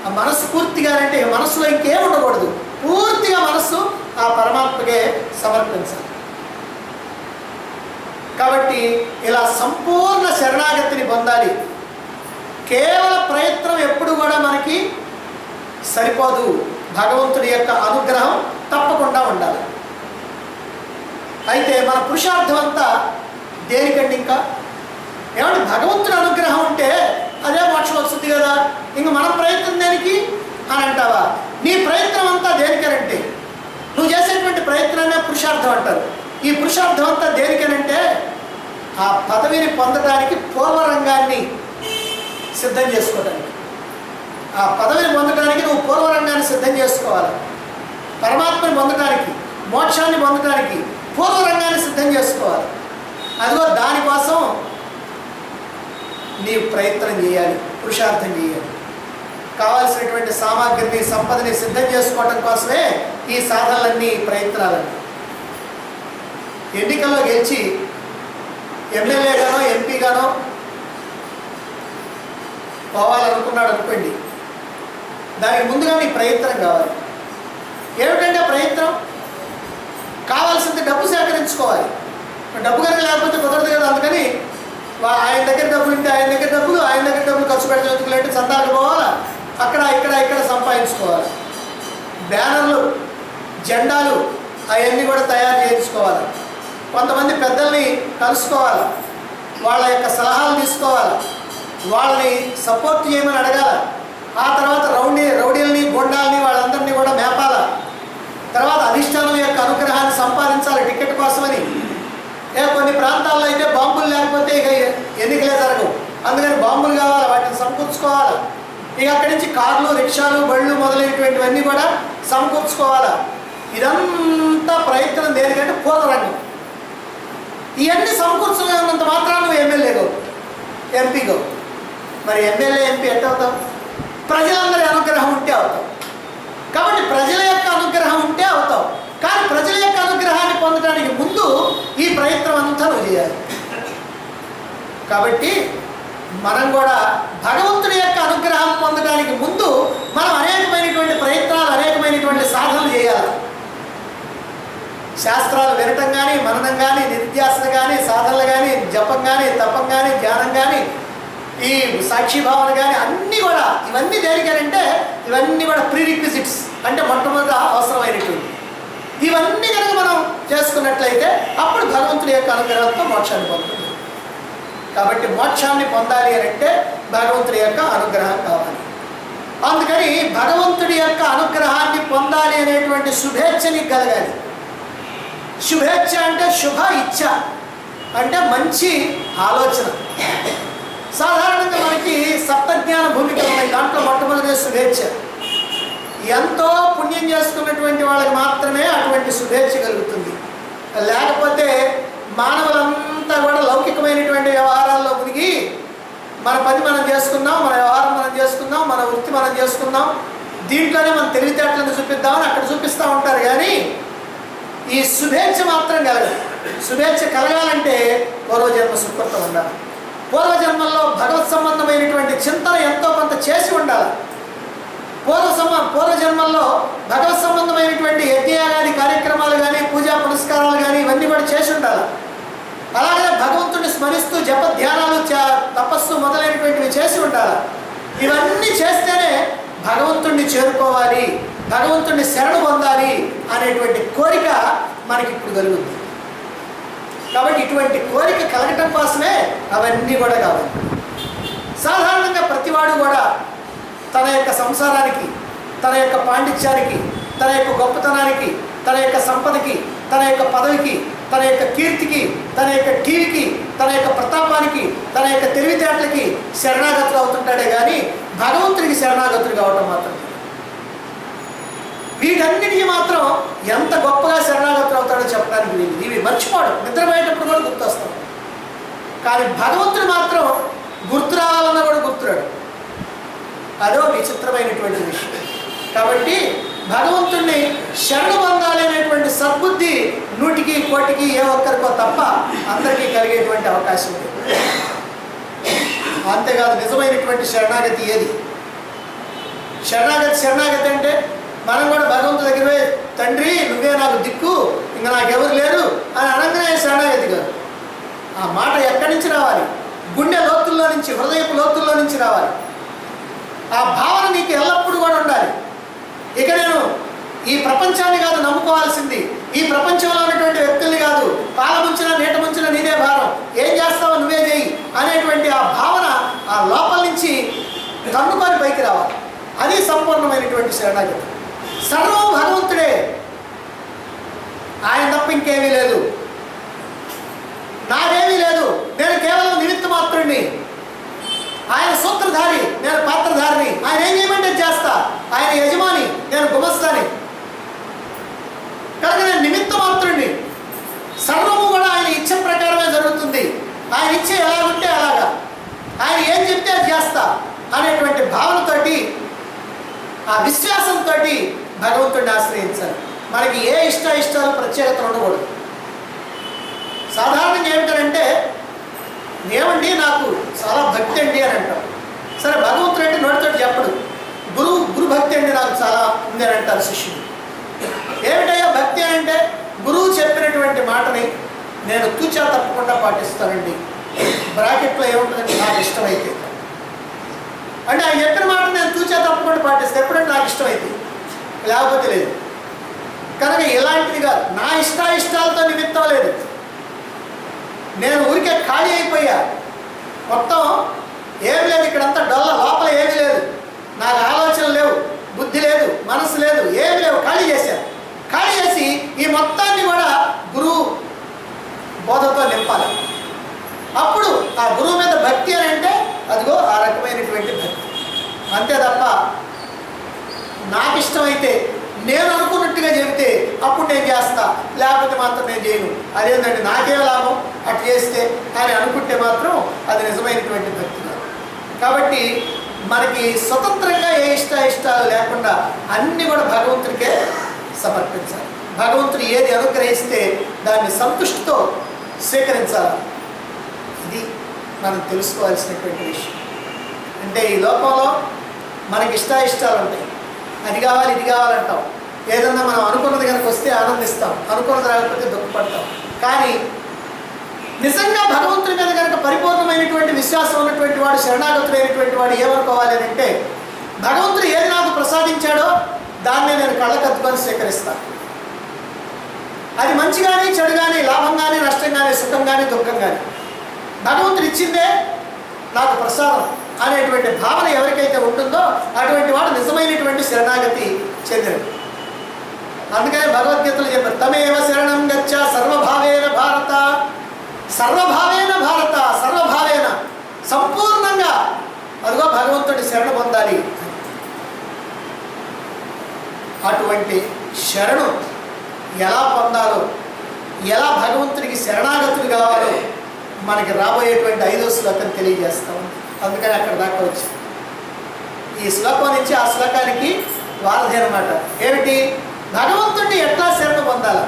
S1: ఆ మనస్ఫూర్తిగా అంటే మనస్సులో ఇంకేం ఉండకూడదు, పూర్తిగా మనస్సు ఆ పరమాత్మకే సమర్పించాలి. కాబట్టి ఇలా సంపూర్ణ శరణాగతిని పొందాలి. కేవల ప్రయత్నం ఎప్పుడు కూడా మనకి సరిపోదు, భగవంతుడి యొక్క అనుగ్రహం తప్పకుండా ఉండాలి. అయితే మన పురుషార్థం అంతా దేనికండి? ఇంకా ఏమంటే భగవంతుడి అనుగ్రహం ఉంటే అదే మోక్షం వస్తుంది కదా, ఇంక మన ప్రయత్నం దేనికి అని అంటావా? నీ ప్రయత్నం అంతా దేనికనంటే, నువ్వు చేసేటువంటి ప్రయత్నాన్ని పురుషార్థం అంటారు. ఈ పురుషార్థం అంతా దేనికనంటే ఆ పదవిని పొందడానికి పూర్వరంగాన్ని సిద్ధం చేసుకోవడానికి. ఆ పదవిని పొందడానికి నువ్వు పూర్వరంగాన్ని సిద్ధం చేసుకోవాలి. పరమాత్మని పొందడానికి, మోక్షాన్ని పొందడానికి పూర్వరంగాన్ని సిద్ధం చేసుకోవాలి. అదిగో దానికోసం నీవు ప్రయత్నం చేయాలి, పురుషార్థం చేయాలి. కావాల్సినటువంటి సామాగ్రిని, సంపదని సిద్ధం చేసుకోవటం కోసమే ఈ సాధనలన్నీ, ప్రయత్నాలన్నీ. ఎన్నికల్లో గెలిచి ఎమ్మెల్యేగానో ఎంపీగానో పోవాలనుకున్నాడు అనుకోండి, దానికి ముందుగా నీ ప్రయత్నం కావాలి. ఏమిటంటే ప్రయత్నం కావాల్సింది డబ్బు సేకరించుకోవాలి. డబ్బు కనుక లేకపోతే కుదరదు కదా. అందుకని ఆయన దగ్గర డబ్బులు ఉంటే ఆయన దగ్గర డబ్బులు ఖర్చు పెట్టలేంటే చందాలకు పోవాలా, అక్కడ ఇక్కడ సంపాదించుకోవాలి. బ్యానర్లు, జెండాలు అవన్నీ కూడా తయారు చేయించుకోవాలి. కొంతమంది పెద్దల్ని కలుసుకోవాలి, వాళ్ళ యొక్క సలహాలు తీసుకోవాలి, వాళ్ళని సపోర్ట్ చేయమని అడగాల. ఆ తర్వాత రౌడీల్ని, గొండాలని వాళ్ళందరినీ కూడా మేపాల. తర్వాత అధిష్టానం యొక్క అనుగ్రహాన్ని సంపాదించాలి టికెట్ కోసమని. కొన్ని ప్రాంతాల్లో అయితే బాంబులు లేకపోతే ఇక ఎన్నికలే జరగవు. అందుకని బాంబులు కావాలి, వాటిని సమకూర్చుకోవాలి. ఇక అక్కడి నుంచి కార్లు, రిక్షాలు, బళ్ళు మొదలైనటువంటివన్నీ కూడా సమకూర్చుకోవాలి. ఇదంతా ప్రయత్నం దేనికంటే పూర్వరంగం. ఇవన్నీ సమకూర్చుకున్నంత మాత్రాన నువ్వు ఎమ్మెల్యేగో, ఎంపీగో. మరి ఎమ్మెల్యే, ఎంపీ ఎట్ట అవుతావు? ప్రజలందరి అనుగ్రహం ఉంటే అవుతావు. కాబట్టి ప్రజల యొక్క అనుగ్రహం ఉంటే అవుతావు. కానీ ప్రజల యొక్క అనుగ్రహాన్ని పొందడానికి ముందు ఈ ప్రయత్నం అంతా నువ్వు చేయాలి. కాబట్టి మనం కూడా భగవంతుడి యొక్క అనుగ్రహం పొందడానికి ముందు మనం అనేకమైనటువంటి ప్రయత్నాలు, అనేకమైనటువంటి సాధనలు చేయాలి. శాస్త్రాలు వినటం కానీ, మననం కానీ, నిత్యాసన కానీ, సాధనలు కానీ, జపం కానీ, తపం కానీ, ధ్యానం కానీ, ఈ సాక్షిభావన కానీ అన్నీ కూడా, ఇవన్నీ దేనికంటే ఇవన్నీ కూడా ప్రీరిక్విజిట్స్, అంటే మొట్టమొదట అవసరమైనటువంటి. ఇవన్నీ కనుక మనం చేసుకున్నట్లయితే అప్పుడు భగవంతుడి యొక్క అనుగ్రహంతో మోక్షాన్ని పొందుతుంది. కాబట్టి మోక్షాన్ని పొందాలి అని అంటే భగవంతుడి యొక్క అనుగ్రహం కావాలి. అందుకని భగవంతుడి యొక్క అనుగ్రహాన్ని పొందాలి అనేటువంటి శుభేచ్ఛని కలగాలి. శుభేచ్ఛ అంటే శుభ ఇచ్ఛ, అంటే మంచి ఆలోచన. సాధారణంగా మనకి సప్తజ్ఞాన భూమికలు ఉన్నాయి. దాంట్లో మొట్టమొదటి శుభేచ్ఛ. ఎంతో పుణ్యం చేసుకున్నటువంటి వాళ్ళకి మాత్రమే అటువంటి శుభేచ్ఛ కలుగుతుంది. లేకపోతే మానవులంతా కూడా లౌకికమైనటువంటి వ్యవహారాల్లో మునిగి మన పని మనం చేసుకుందాం, మన వ్యవహారం మనం చేసుకుందాం, మన వృత్తి మనం చేసుకుందాం, దీంట్లోనే మన తెలివితేటలను చూపిద్దామని అక్కడ చూపిస్తూ ఉంటారు. కానీ ఈ శుభేచ్ఛ మాత్రం కలగదు. శుభేచ్ఛ కలగాలంటే పూర్వజన్మ సుకృతం ఉండాలి. పూర్వజన్మల్లో భగవత్ సంబంధమైనటువంటి చింతన ఎంతో కొంత చేసి ఉండాలి. పూర్వజన్మల్లో భగవత్ సంబంధమైనటువంటి యజ్ఞయాగాది కార్యక్రమాలు కానీ, పూజా పురస్కారాలు కానీ ఇవన్నీ కూడా చేసి ఉండాలి. అలాగే భగవంతుడిని స్మరిస్తూ జప ధ్యానాలు, తపస్సు మొదలైనటువంటివి చేసి ఉండాలి. ఇవన్నీ చేస్తేనే భగవంతుడిని చేరుకోవాలి, భగవంతుడిని శరణు పొందాలి అనేటువంటి కోరిక మనకి ఇప్పుడు కలుగుతుంది. కాబట్టి ఇటువంటి కోరిక కలగటం కోసమే అవన్నీ కూడా కావాలి. సాధారణంగా ప్రతివాడు కూడా తన యొక్క సంసారానికి, తన యొక్క పాండిత్యానికి, తన యొక్క గొప్పతనానికి, తన యొక్క సంపదకి, తన యొక్క పదవికి, తన యొక్క కీర్తికి, తన యొక్క టీవీకి, తన యొక్క ప్రతాపానికి, తన యొక్క తెలివితేటలకి శరణాగతులు అవుతుంటాడే కానీ భగవంతుడికి శరణాగతులు కావటం మాత్రం. వీటన్నిటికీ మాత్రం ఎంత గొప్పగా శరణాగతులు అవుతాడో చెప్పడానికి వీలు. ఇవి మర్చిపోవడం, నిద్రపోయేటప్పుడు కూడా గుర్తొస్తాం. కానీ భగవంతుడు మాత్రం గుర్తు రావాలన్నా కూడా గుర్తురాడు. అదో విచిత్రమైనటువంటి విషయం. కాబట్టి భగవంతుడిని శరణు పొందాలి అనేటువంటి సద్బుద్ధి 100కి 1 ఏ ఒక్కరికో తప్ప అందరికీ కలిగేటువంటి అవకాశం ఉంది. అంతేకాదు నిజమైనటువంటి శరణాగతి ఏది? శరణాగతి అంటే మనం కూడా భగవంతుడి దగ్గర పోయి, తండ్రి నువ్వే నాకు దిక్కు, ఇంకా నాకెవరు లేరు అని అనగానే శరణాగతి కాదు. ఆ మాట ఎక్కడి నుంచి రావాలి? గుండె లోతుల్లో నుంచి, హృదయపు లోతుల్లో నుంచి రావాలి. ఆ భావన నీకు ఎల్లప్పుడూ కూడా ఉండాలి. ఇక నేను ఈ ప్రపంచాన్ని కాదు నమ్ముకోవాల్సింది, ఈ ప్రపంచంలో ఉన్నటువంటి వ్యక్తుల్ని కాదు. పాల ముంచిన, నీట ముంచిన నీదే భారం, ఏం చేస్తావో నువ్వే చేయి అనేటువంటి ఆ భావన ఆ లోపల నుంచి కన్నుకొని పైకి రావాలి. అది సంపూర్ణమైనటువంటి శరణాగతి. సర్వం భగవంతుడే, ఆయన తప్ప ఇంకేమీ లేదు, నాదేమీ లేదు, నేను కేవలం నిమిత్త మాత్రుడిని. ఆయన సూత్రధారి, నేను పాత్రధారిని. ఆయన ఏం చేయమంటే చేస్తా. ఆయన యజమాని, నేను గుమస్తాని. కనుక నేను నిమిత్త మాత్రుడిని. సర్వము కూడా ఆయన ఇచ్చ ప్రకారమే జరుగుతుంది. ఆయన ఇచ్చ ఎలా ఉంటే అలాగా, ఆయన ఏం చెప్తే అది చేస్తా అనేటువంటి భావనతోటి, ఆ విశ్వాసంతో భగవంతుడిని ఆశ్రయించాలి. మనకి ఏ ఇష్టాలు ప్రత్యేకతలు ఉండకూడదు. సాధారణంగా ఏమిటంటే, ఏమండి నాకు చాలా భక్తి అండి అని అంటాం. సరే, భగవంతుడు అంటే నోటితో చెప్పడు. గురు భక్తి అండి నాకు చాలా ఉంది అని అంటారు శిష్యుడు. ఏమిటయ్యా భక్తి అని అంటే, గురువు చెప్పినటువంటి మాటని నేను తూచా తప్పకుండా పాటిస్తానండి. బ్రాకెట్లో ఏముంటుందంటే, నాకు ఇష్టమైతే. అంటే ఆయన చెప్పిన మాట నేను తూచా తప్పకుండా పాటిస్తాను ఎప్పుడంటే నాకు ఇష్టమైతే, లేకపోతే లేదు. కనుక ఇలాంటిది కాదు, నా ఇష్టాలతో నిమిత్తం లేదు. నేను ఊరికే ఖాళీ అయిపోయా, మొత్తం ఏమి లేదు, ఇక్కడంతా డొల్ల, లోపల ఏమీ లేదు, నాకు ఆలోచనలు లేవు, బుద్ధి లేదు, మనసు లేదు, ఏమి లేవు, ఖాళీ చేశాను. ఖాళీ చేసి ఈ మొత్తాన్ని కూడా గురువు బోధతో నింపాలి. అప్పుడు ఆ గురువు మీద భక్తి అని అంటే అదిగో ఆ రకమైనటువంటి భక్తి. అంతే తప్ప నాకు ఇష్టమైతే, నేను అనుకున్నట్టుగా చెబితే అప్పుడు నేను చేస్తా, లేకపోతే మాత్రం నేను చేయను. అదేంటంటే నాకేం లాభం అట్లా చేస్తే అని అనుకుంటే మాత్రం అది నిజమైనటువంటి భక్తి కాదు. కాబట్టి మనకి స్వతంత్రంగా ఏ ఇష్టాలు లేకుండా అన్నీ కూడా భగవంతుడికే సమర్పించాలి. భగవంతుడు ఏది అనుగ్రహిస్తే దాన్ని సంతుష్టితో స్వీకరించాలి. ఇది మనం తెలుసుకోవాల్సినటువంటి విషయం. అంటే ఈ లోకంలో మనకి ఇష్టాలు ఉంటాయి, అది కావాలి ఇది కావాలంటాం. ఏదన్నా మనం అనుకున్నది కనుక వస్తే ఆనందిస్తాం, అనుకున్నది రాకపోతే దుఃఖపడతాం. కానీ నిజంగా భగవంతుడి మీద కనుక పరిపూర్ణమైనటువంటి విశ్వాసం ఉన్నటువంటి వాడు, శరణాగతుడైనటువంటి వాడు ఏమనుకోవాలి అని అంటే, భగవంతుడు ఏది నాకు ప్రసాదించాడో దాన్నే నేను కళ్ళకద్దుకొని స్వీకరిస్తాను. అది మంచి కానీ చెడు కానీ, లాభం కానీ నష్టం కానీ, సుఖం కానీ దుఃఖం కానీ, భగవంతుడు ఇచ్చిందే నాకు ప్రసాదం అనేటువంటి భావన ఎవరికైతే ఉంటుందో అటువంటి వాడు నిజమైనటువంటి శరణాగతి చెందినడు. అందుకనే భగవద్గీతలో చెప్పారు, తమేవ శరణం గచ్చ సర్వభావేన భారత. సర్వభావేన భారత, సర్వభావేన సంపూర్ణంగా అదిగో భగవంతుడి శరణ పొందాలి. అటువంటి శరణు ఎలా పొందాలో, ఎలా భగవంతుడికి శరణాగతుడు కావాలో మనకి రాబోయేటువంటి 5వ శ్లోకం తెలియజేస్తాం. అందుకని అక్కడ దాకా వచ్చి ఈ శ్లోకం నుంచి ఆ శ్లోకానికి వారధి అన్నమాట. ఏమిటి? భగవంతుడిని ఎట్లా శరణ పొందాలా,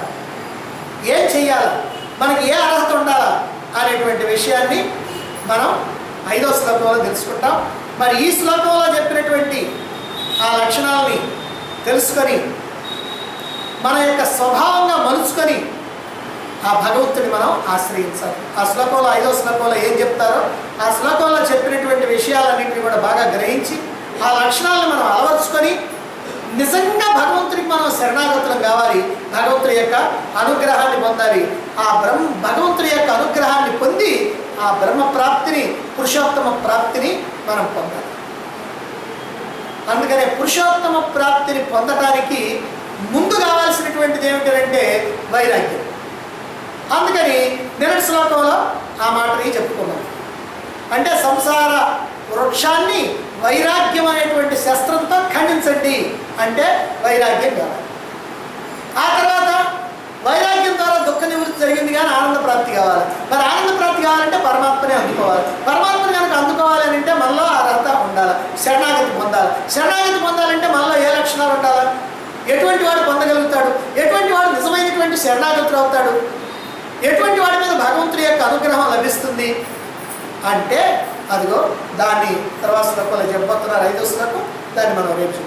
S1: ఏం చెయ్యాలా, మనకి ఏ అర్హత ఉండాలా అనేటువంటి విషయాన్ని మనం 5వ శ్లోకంలో తెలుసుకుంటాం. మరి ఈ శ్లోకంలో చెప్పినటువంటి ఆ లక్షణాలని తెలుసుకొని మన యొక్క స్వభావంగా మలుచుకొని ఆ భగవంతుని మనం ఆశ్రయించాలి. ఆ శ్లోకంలో 5వ శ్లోకంలో ఏం చెప్తారో ఆ శ్లోకంలో చెప్పినటువంటి విషయాలన్నింటినీ కూడా బాగా గ్రహించి ఆ లక్షణాలను మనం అలవర్చుకొని నిజంగా భగవంతుడికి మనం శరణాగతులం కావాలి. భగవంతుడి యొక్క అనుగ్రహాన్ని పొందాలి. ఆ భగవంతుడి యొక్క అనుగ్రహాన్ని పొంది ఆ బ్రహ్మ ప్రాప్తిని, పురుషోత్తమ ప్రాప్తిని మనం పొందాలి. అందుకనే పురుషోత్తమ ప్రాప్తిని పొందడానికి ముందు కావాల్సినటువంటిది ఏమిటంటే వైరాగ్యం. అందుకని నిన్నటి శ్లోకంలో ఆ మాటని చెప్పుకున్నాం. అంటే సంసార వృక్షాన్ని వైరాగ్యం అనేటువంటి శస్త్రంతో ఖండించండి అంటే వైరాగ్యం కావాలి. ఆ తర్వాత వైరాగ్యం ద్వారా దుఃఖ నివృత్తి జరిగింది కానీ ఆనంద ప్రాప్తి కావాలి. మరి ఆనంద ప్రాప్తి కావాలంటే పరమాత్మనే అందుకోవాలి. పరమాత్మని కనుక అందుకోవాలి అంటే మనలో అర్హత ఉండాలి, శరణాగతి పొందాలి. శరణాగతి పొందాలంటే మనలో ఏ లక్షణాలు ఉండాలి, ఎటువంటి వాడు పొందగలుగుతాడు, ఎటువంటి వాడు నిజమైనటువంటి శరణాగతుడు అవుతాడు, ఎటువంటి వాడి మీద భగవంతుడి యొక్క అనుగ్రహం లభిస్తుంది అంటే అదిగో దాన్ని తర్వాత శ్లోకంలో చెప్పబోతున్నారు. 5వ శ్లోకం, దాన్ని మనం రేపు